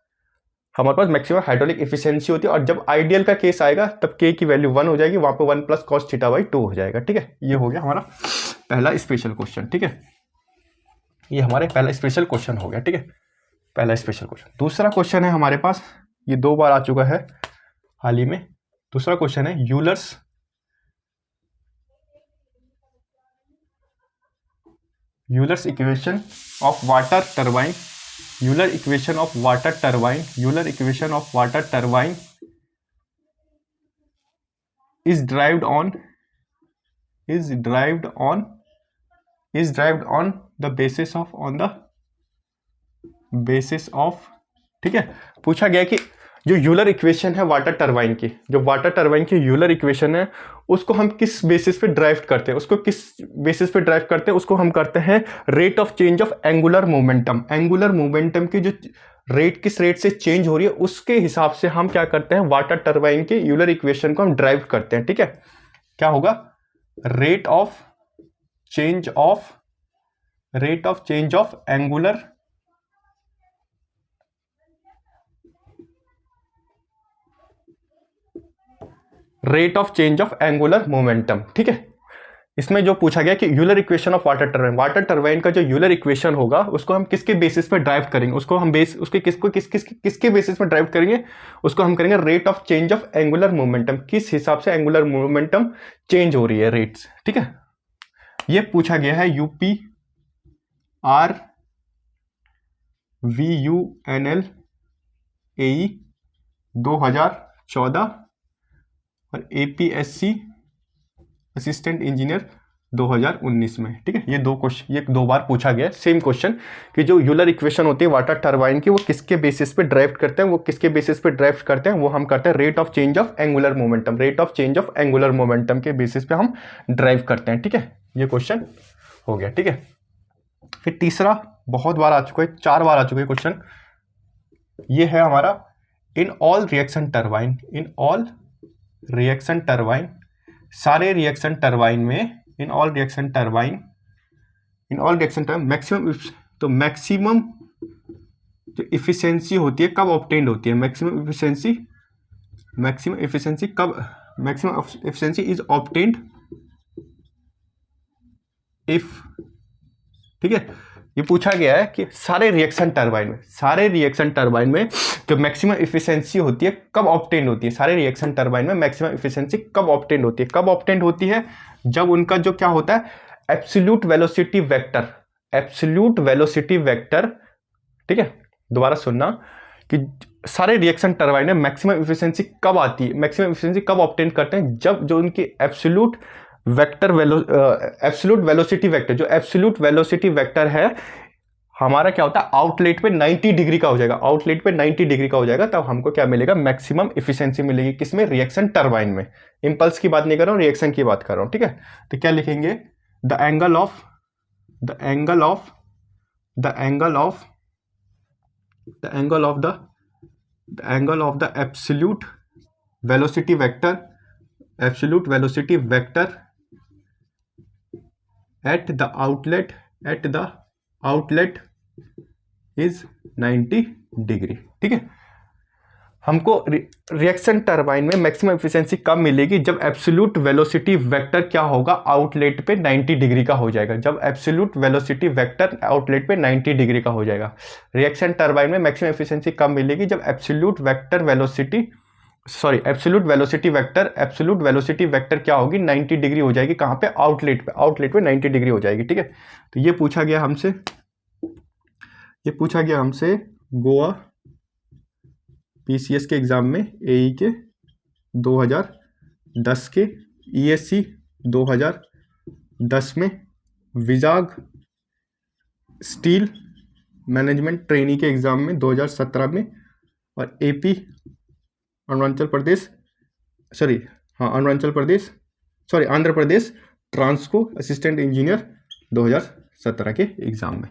मैक्सिमम हाइड्रोलिक एफिशिएंसी होती है, और जब आइडियल का केस आएगा तब k की वैल्यू 1 हो जाएगी, वहां पे 1 + cos θ/2 हो जाएगा, ठीक है। ये हो गया हमारा पहला स्पेशल क्वेश्चन, ठीक है, ये हमारे पहला स्पेशल क्वेश्चन हो गया, ठीक है, पहला स्पेशल क्वेश्चन। दूसरा क्वेश्चन है हमारे पास, ये 2 बार आ चुका है हाल ही में। दूसरा क्वेश्चन है Euler's equation of water turbine, Euler equation of water turbine is derived on the basis of, ठीक है। पूछा गया कि जो यूलर इक्वेशन है वाटर टरबाइन की, जो वाटर टरबाइन की यूलर इक्वेशन है, उसको हम किस बेसिस पे ड्राइव करते हैं, उसको हम करते हैं rate of change of angular momentum की जो रेट किस रेट से चेंज हो रही है उसके हिसाब से हम क्या करते हैं, वाटर टरबाइन के यूलर इक्वेशन को हम ड्राइव करते हैं, ठीक है। क्या होगा, rate of change of angular momentum, ठीक है। इसमें जो पूछा गया कि Euler equation of water turbine का जो यूलर इक्वेशन होगा उसको हम किसके बेसिस पे ड्राइव करेंगे, किसके बेसिस पे ड्राइव करेंगे, उसको हम करेंगे rate of change of angular momentum, किस हिसाब से एंगुलर मोमेंटम चेंज हो रही है, रेट्स, ठीक है। ये पूछा गया है UPRVUNL AE 2014 और APSC असिस्टेंट इंजीनियर 2019 में, ठीक है। ये 2 बार पूछा गया सेम क्वेश्चन कि जो यूलर इक्वेशन होती है वाटर टरबाइन की, वो किसके बेसिस पे ड्राइव करते हैं, वो हम करते हैं rate of change of angular momentum के बेसिस पे हम ड्राइव करते हैं, ठीक है। ये क्वेश्चन हो गया, ठीक है। फिर तीसरा बहुत बार आ चुका है, 4 बार आ चुका है क्वेश्चन, ये है हमारा इन ऑल रिएक्शन टरबाइन, सारे रिएक्शन टरबाइन में मैक्सिमम जो इफिशिएंसी होती है कब ऑब्टेन्ड होती है, maximum efficiency is obtained if, ठीक है। ये पूछा गया है कि सारे रिएक्शन टरबाइन में जो मैक्सिमम इफिशिएंसी होती है कब ऑब्टेन्ड होती है, सारे रिएक्शन टरबाइन में मैक्सिमम इफिशिएंसी कब ऑब्टेन्ड होती है, जब उनका जो क्या होता है एब्सोल्यूट वेलोसिटी वेक्टर, ठीक है। दोबारा सुनना कि सारे रिएक्शन टरबाइन में मैक्सिमम इफिशिएंसी कब आती है, मैक्सिमम इफिशिएंसी कब ऑब्टेन करते हैं, जब जो उनकी एब्सोल्यूट वेलोसिटी वेक्टर है हमारा क्या होता है आउटलेट पे 90 डिग्री का हो जाएगा, तब हमको क्या मिलेगा, मैक्सिमम इफिशिएंसी मिलेगी, किसमें, रिएक्शन टरबाइन में। इंपल्स की बात नहीं कर रहा हूं, रिएक्शन की बात कर रहा हूं, ठीक है। तो क्या लिखेंगे, the angle of the absolute velocity vector at the outlet is 90 degree, ठीक है। हमको रिएक्शन टरबाइन में मैक्सिमम एफिशिएंसी कब मिलेगी, जब एब्सोल्यूट वेलोसिटी वेक्टर क्या होगा, आउटलेट पे 90 डिग्री का हो जाएगा, रिएक्शन टरबाइन में मैक्सिमम एफिशिएंसी कब मिलेगी, जब एब्सोल्यूट वेलोसिटी वेक्टर क्या होगी, 90 डिग्री हो जाएगी, कहाँ पे, आउटलेट पे 90 डिग्री हो जाएगी, ठीक है। तो ये पूछा गया हमसे गोवा पीसीएस के एग्जाम में, एई के 2010 के, ईएससी 2010 में, विजाग स्टील मैनेजमेंट ट्रेनी के एग्जाम में 2017 में, और AP Arunachal Pradesh Andhra Pradesh Transco assistant engineer 2017 के एग्जाम में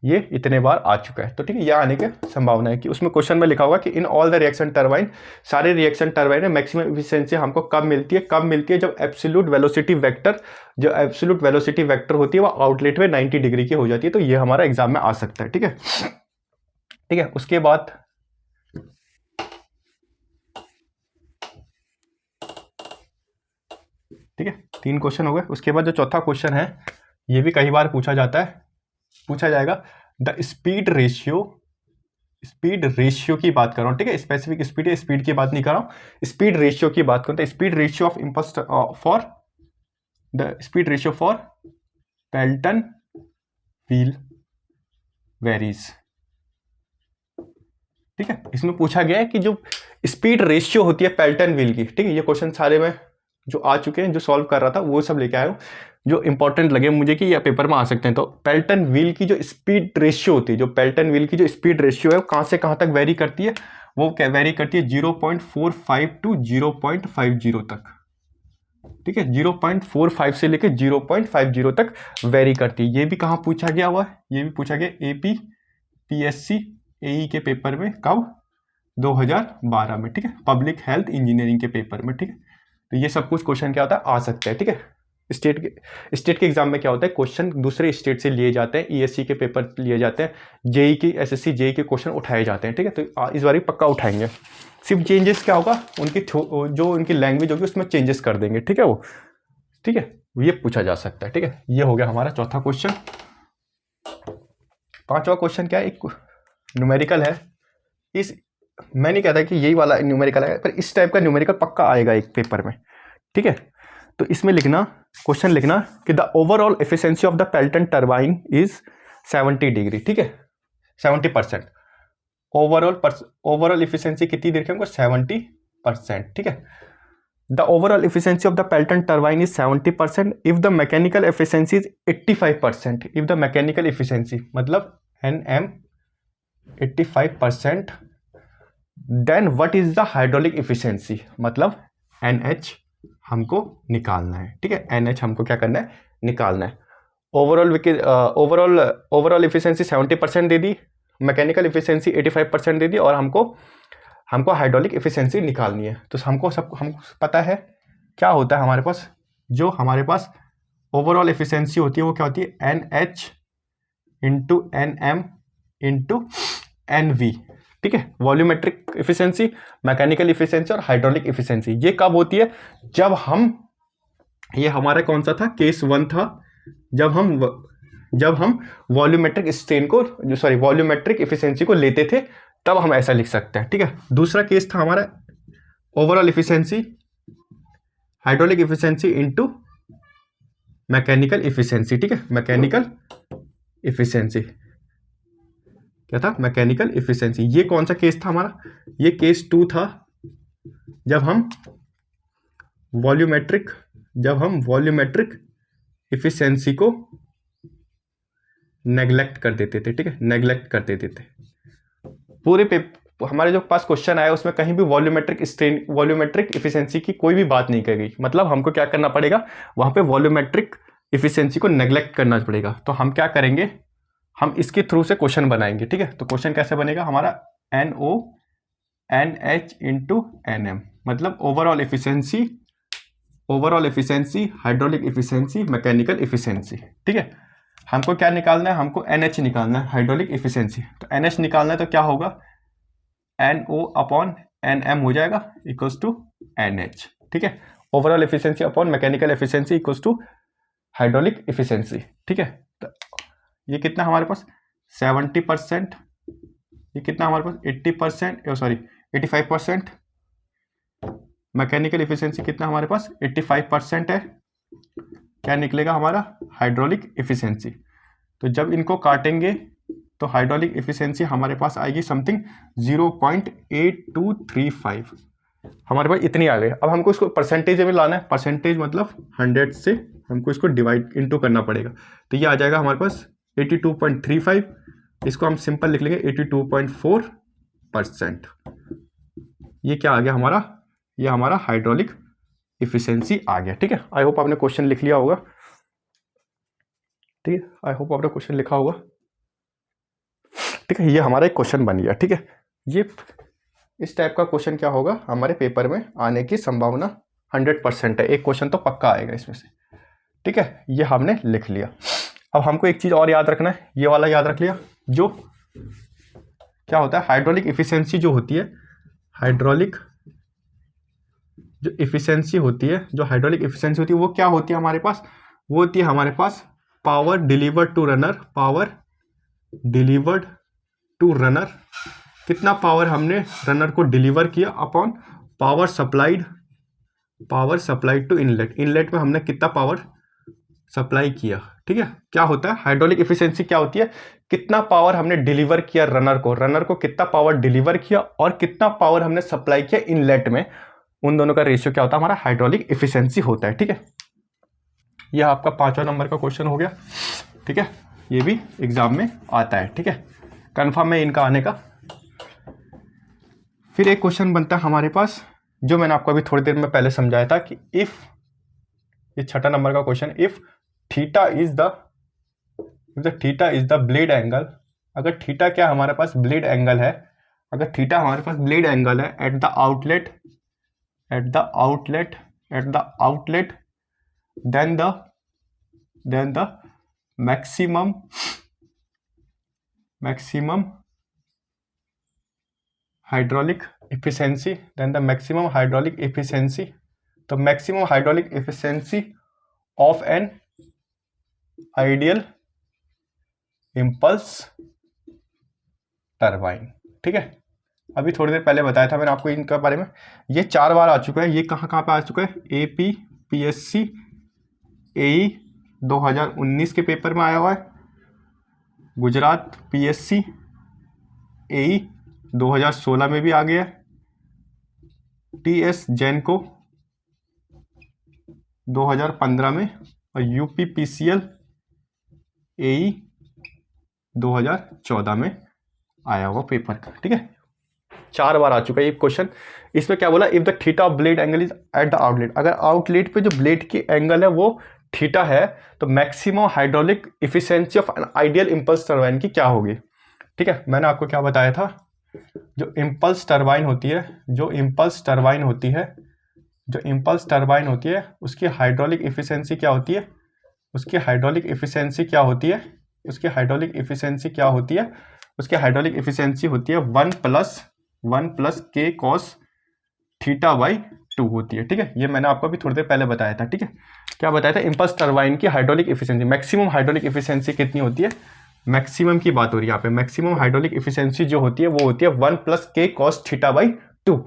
ये इतने बार आ चुका है। तो ठीक है, यह आने की संभावना है कि उसमें क्वेश्चन में लिखा होगा कि in all the reaction turbine, सारे रिएक्शन टरबाइन में मैक्सिमम एफिशिएंसी हमको कब मिलती है जब एब्सोल्यूट वेलोसिटी वेक्टर होती है वो आउटलेट में 90 डिग्री की हो जाती है। तो ये हमारा एग्जाम में आ सकता है। ठीक है, उसके बाद ठीक है, 3 क्वेश्चन हो गए। उसके बाद जो चौथा क्वेश्चन है ये भी कई बार पूछा जाएगा। द स्पीड रेशियो की बात कर रहा हूँ। ठीक है, स्पेसिफिक स्पीड की बात नहीं कर रहा हूँ, स्पीड रेशियो की बात करूँ। Speed ratio of impulse for Pelton wheel varies. ठीक है, इसमें पूछा गया है कि जो स्पीड रेशियो होती है पेल्टन व्हील की। ठीक है, ये क्वेश्चन सारे में जो आ चुके हैं, जो सॉल्व कर रहा था वो सब लेके आया हूँ, जो इंपॉर्टेंट लगे मुझे कि ये पेपर में आ सकते हैं। तो पेल्टन व्हील की जो स्पीड रेशियो होती है, वो कहाँ से कहाँ तक वेरी करती है? वो क्या वेरी करती है 0.45 टू 0.50 तक। ठीक है, 0.45 से लेकर 0.50 तक वेरी करती है। ये भी कहाँ पूछा गया हुआ है? ये भी पूछा गया AP PSC AE के पेपर में। कब? 2012 में। ठीक है, पब्लिक हेल्थ इंजीनियरिंग के पेपर में। ठीक है, तो ये सब कुछ क्वेश्चन क्या होता है, आ सकते हैं। ठीक है, स्टेट के एग्जाम में क्या होता है, क्वेश्चन दूसरे स्टेट से लिए जाते हैं, ESC के पेपर लिए जाते हैं, JEE की SSC JEE के क्वेश्चन उठाए जाते हैं। ठीक है, तो इस बार पक्का उठाएंगे। सिर्फ चेंजेस क्या होगा, जो उनकी लैंग्वेज होगी उसमें चेंजेस कर देंगे। ठीक है, ठीक है, ये पूछा जा सकता है। ठीक है, ये हो गया हमारा चौथा क्वेश्चन। 5वां क्वेश्चन क्या है, एक न्यूमेरिकल है। मैं नहीं कहता कि यही वाला न्यूमेरिकल है, पर इस टाइप का न्यूमेरिकल पक्का आएगा एक पेपर में। ठीक है, तो इसमें क्वेश्चन लिखना कि the overall efficiency of the Pelton turbine is 70 degree. ठीक है, 70%। ओवरऑल एफिशिएंसी कितनी देखिए हमको? 70%। ठीक है, the overall efficiency of the Pelton turbine is 70% if the mechanical efficiency is 85%। If the mechanical efficiency मतलब NM 85%, then what is the hydraulic efficiency मतलब NH हमको निकालना है। ठीक है, NH हमको क्या करना है? निकालना है। ओवरऑल एफिशिएंसी 70% दे दी, मैकेनिकल एफिशिएंसी 85% दे दी, और हमको हाइड्रोलिक एफिशिएंसी निकालनी है। तो हमको पता है क्या होता है हमारे पास, जो हमारे पास ओवरऑल एफिशिएंसी होती है वो क्या होती है? NH into NM into NV। ठीक है, वॉल्यूमेट्रिक एफिशिएंसी, मैकेनिकल एफिशिएंसी और हाइड्रोलिक एफिशिएंसी ये कब होती है? जब हम, ये हमारा कौन सा था? केस 1 था, जब हम वॉल्यूमेट्रिक एफिशिएंसी को लेते थे, तब हम ऐसा लिख सकते हैं। ठीक है, दूसरा केस था हमारा overall efficiency, hydraulic efficiency into mechanical efficiency. ठीक है, मैकेनिकल एफिशिएंसी क्या था? Mechanical efficiency. ये कौन सा केस था हमारा? ये केस 2 था, जब हम वॉल्यूमेट्रिक एफिशिएंसी को नेग्लेक्ट कर देते थे। ठीक है, नेग्लेक्ट कर देते थे। पूरे हमारे जो पास क्वेश्चन आया उसमें कहीं भी वॉल्यूमेट्रिक एफिशिएंसी की कोई भी बात नहीं की गई। मतलब हमको क्या करना पड़ेगा, वहां पे वॉल्यूमेट्रिक एफिशिएंसी को नेग्लेक्ट करना पड़ेगा। तो हम क्या करेंगे, हम इसके थ्रू से क्वेश्चन बनाएंगे। ठीक है, तो क्वेश्चन कैसे बनेगा हमारा? NH इंटू NM मतलब overall efficiency, hydraulic efficiency, mechanical efficiency. ठीक है, हमको क्या निकालना है? हमको NH निकालना है, हाइड्रोलिक एफिशिएंसी। तो NH निकालना है तो क्या होगा? NO अपॉन NM हो जाएगा इक्वल्स टू NH। ठीक है, overall efficiency upon mechanical efficiency equals to hydraulic efficiency. ठीक है, तो ये कितना हमारे पास? 70%। ये कितना हमारे पास? 85%। मैकेनिकल एफिशिएंसी कितना हमारे पास? 85% है। क्या निकलेगा हमारा? Hydraulic efficiency. तो जब इनको काटेंगे तो हाइड्रोलिक एफिशिएंसी हमारे पास आएगी समथिंग 0.8235। हमारे पास इतनी आ गई। अब हमको इसको परसेंटेज में लाना है। परसेंटेज मतलब 100 से हमको इसको डिवाइड इनटू करना पड़ेगा। तो ये आ जाएगा हमारे पास 82.35। इसको हम सिंपल लिख लेंगे 82.4%। ये क्या आ गया हमारा, ये हमारा हाइड्रोलिक इफिशियंसी आ गया। ठीक है, आई होप आपने क्वेश्चन लिख लिया होगा। ठीक है, आई होप आपने क्वेश्चन लिखा होगा। ठीक है, ये हमारा एक क्वेश्चन बन गया। ठीक है, ये इस टाइप का क्वेश्चन क्या होगा हमारे पेपर में आने की संभावना 100% है। एक क्वेश्चन तो पक्का आएगा इसमें से। ठीक है, ये हमने लिख लिया। अब हमको एक चीज़ और याद रखना है, ये वाला याद रख लिया, जो क्या होता है हाइड्रोलिक इफिशियंसी जो होती है, हाइड्रोलिक जो इफिशियंसी होती है, जो हाइड्रोलिक इफिशियंसी होती है वो क्या होती है हमारे पास, वो होती है हमारे पास power delivered to runner, power delivered to runner, कितना पावर हमने रनर को डिलीवर किया upon power supplied to inlet, inlet में हमने कितना पावर सप्लाई किया। ठीक है, क्या होता है हाइड्रोलिक इफिशियंसी, क्या होती है कितना पावर हमने डिलीवर किया रनर को कितना पावर डिलीवर किया और कितना पावर हमने सप्लाई किया इनलेट में, उन दोनों का रेशियो क्या होता है हमारा हाइड्रोलिक इफिशियंसी होता है। ठीक है, यह आपका 5वां नंबर का क्वेश्चन हो गया। ठीक है, ये भी एग्जाम में आता है। ठीक है, कंफर्म है इनका आने का। फिर एक क्वेश्चन बनता है हमारे पास, जो मैंने आपको अभी थोड़ी देर में पहले समझाया था कि इफ, ये 6वां नंबर का question, if theta is the blade angle, अगर थीटा क्या हमारे पास ब्लेड एंगल है, अगर थीटा हमारे पास ब्लेड एंगल है at the outlet then the maximum hydraulic efficiency, then the maximum hydraulic efficiency, the maximum hydraulic efficiency of an ideal impulse turbine। ठीक है, अभी थोड़ी देर पहले बताया था मैंने आपको इनके बारे में, ये 4 बार आ चुका है। ये कहाँ पे आ चुका है, APPSC AE 2019 के पेपर में आया हुआ है, गुजरात PSC AE 2016 में भी आ गया है, TS जैनको 2015 में, और UPPCL AE 2014 में आया हुआ पेपर का। ठीक है, 4 बार आ चुका है ये क्वेश्चन। इसमें क्या बोला, if the theta of blade angle is at the outlet, अगर आउटलेट पे जो ब्लेड की एंगल है वो थीटा है तो maximum hydraulic efficiency of an ideal impulse turbine की क्या होगी। ठीक है, मैंने आपको क्या बताया था, जो इंपल्स टरबाइन होती है उसकी हाइड्रोलिक इफिशियंसी क्या होती है, उसकी हाइड्रोलिक इफिशियंसी होती है 1 प्लस के कॉस थीटा बाई 2 होती है। ठीक है, ये मैंने आपको अभी थोड़ी देर पहले बताया था। ठीक है, क्या बताया था, इंपल्स टरबाइन की hydraulic efficiency, maximum hydraulic efficiency कितनी होती है, मैक्सिमम की बात हो रही है यहाँ पे, मैक्सिमम हाइड्रोलिक इफिशियंसी जो होती है वो होती है 1 प्लस के कॉस थीटा बाई 2।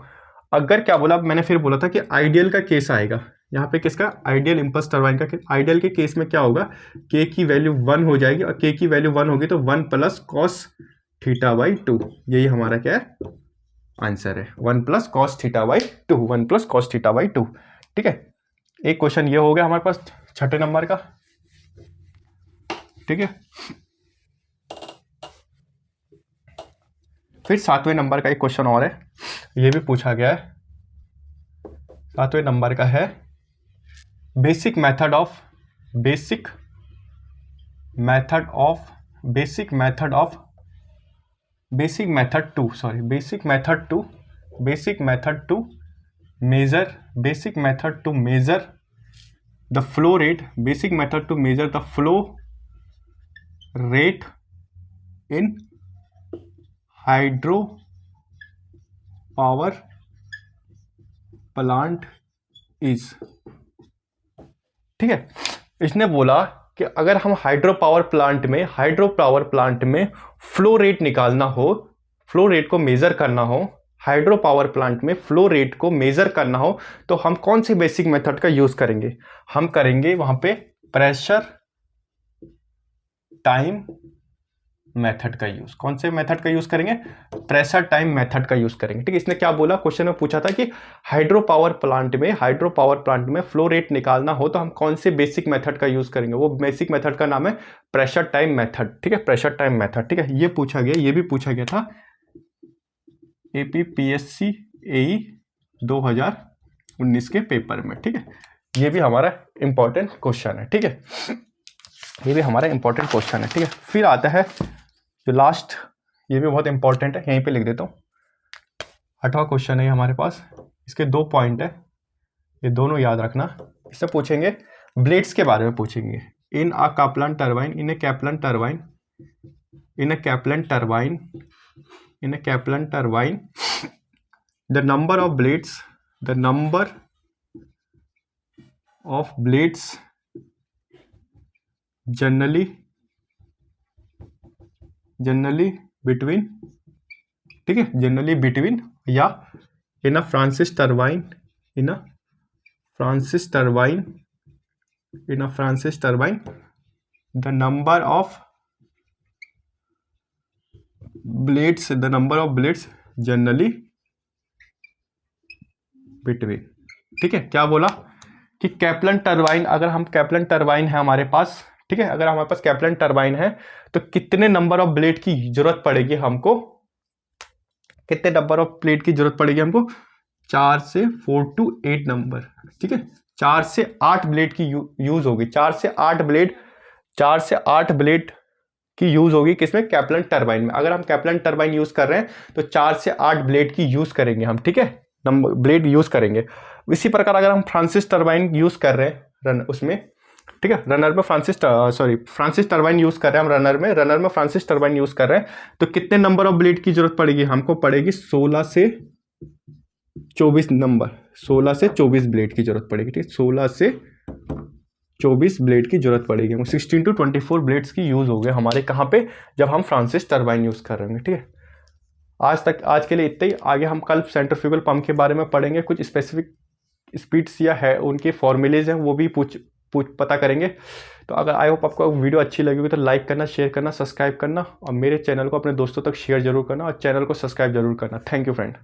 अगर क्या बोला, मैंने फिर बोला था कि आइडियल का केस आएगा यहाँ पे, किसका, आइडियल इंपल्स टरबाइन का। आइडियल के केस में क्या होगा, के की वैल्यू 1 हो जाएगी, और के की वैल्यू 1 होगी तो 1 प्लस कॉस थीटा बाई 2, यही हमारा क्या है आंसर है, 1 प्लस कॉस थीटा बाई 2। ठीक है, एक क्वेश्चन ये हो गया हमारे पास 6ठे नंबर का। ठीक है, फिर 7वें नंबर का एक क्वेश्चन और है, ये भी पूछा गया है। 7वें नंबर का है basic method to measure the flow rate in hydro power plant is. ठीक है, इसने बोला कि अगर हम हाइड्रो पावर प्लांट में फ्लो रेट निकालना हो, फ्लो रेट को मेजर करना हो, हाइड्रो पावर प्लांट में फ्लो रेट को मेजर करना हो तो हम कौन सी बेसिक मेथड का यूज करेंगे, हम करेंगे वहां पे प्रेशर टाइम मेथड का यूज। कौन से मेथड का यूज करेंगे, प्रेशर टाइम मेथड का यूज करेंगे। ठीक है, इसने क्या बोला, क्वेश्चन में पूछा था कि हाइड्रो पावर प्लांट में फ्लो रेट निकालना हो तो हम कौन से बेसिक मेथड का यूज करेंगे, वो बेसिक मेथड का नाम है प्रेशर टाइम मेथड। ठीक है, प्रेशर टाइम मेथड। ठीक है, ये पूछा गया, ये भी पूछा गया था APPSC AE 2019 के पेपर में, ठीक है। ये भी हमारा इंपॉर्टेंट क्वेश्चन है, ठीक है, ये भी हमारा इंपॉर्टेंट क्वेश्चन है, ठीक है। फिर आता है जो लास्ट, ये भी बहुत इंपॉर्टेंट है, यहीं पे लिख देता हूँ। 8वां क्वेश्चन है हमारे पास, इसके 2 पॉइंट है, ये दोनों याद रखना। इससे पूछेंगे ब्लेड्स के बारे में पूछेंगे। In a Kaplan turbine, in a Kaplan turbine, in a Kaplan turbine, in a Kaplan turbine, the number of blades, the number of blades generally between, ठीक है, जनरली बिटवीन, या in a Francis turbine, in a Francis turbine, in a Francis turbine, the number of blades, the number of blades generally between, ठीक है। क्या बोला कि कैपलन turbine, अगर हम कैपलन टरबाइन है हमारे पास, ठीक है, अगर हमारे पास कैपलन टरबाइन है तो कितने नंबर ऑफ ब्लेड की जरूरत पड़ेगी हमको, कितने नंबर ऑफ ब्लेड की जरूरत पड़ेगी हमको, 4 से 4 to 8 नंबर, ठीक है। 4 से 8 ब्लेड की यूज होगी, 4 से 8 ब्लेड, 4 से 8 ब्लेड की यूज होगी किसमें, कैपलन टरबाइन में। अगर हम कैपलन टरबाइन यूज कर रहे हैं तो 4 से 8 ब्लेड की यूज करेंगे हम, ठीक है, नंबर ब्लेड यूज करेंगे। इसी प्रकार अगर हम फ्रांसिस टरबाइन यूज कर रहे हैं उसमें, ठीक है, रनर में फ्रांसिस टरबाइन यूज कर रहे हैं हम, रनर में फ्रांसिस टरबाइन यूज कर रहे हैं, तो कितने नंबर ऑफ ब्लेड की जरूरत पड़ेगी हमको, पड़ेगी 16 से 24 नंबर, 16 से 24 ब्लेड की जरूरत पड़ेगी, ठीक है, 16 से 24 ब्लेड की जरूरत पड़ेगी। 16 to 24 ब्लेड्स की यूज हो गए हमारे कहाँ पे, जब हम फ्रांसिस टरबाइन यूज कर रहे हैं, ठीक है। आज के लिए इतना ही। आगे हम कल सेंट्रीफ्यूगल पंप के बारे में पढ़ेंगे, कुछ स्पेसिफिक स्पीड्स या है उनके फॉर्मूलेज हैं वो भी पता करेंगे। तो अगर आई होप आपको वीडियो अच्छी लगी होगी तो लाइक करना, शेयर करना, सब्सक्राइब करना, और मेरे चैनल को अपने दोस्तों तक शेयर जरूर करना, और चैनल को सब्सक्राइब जरूर करना। Thank you friend.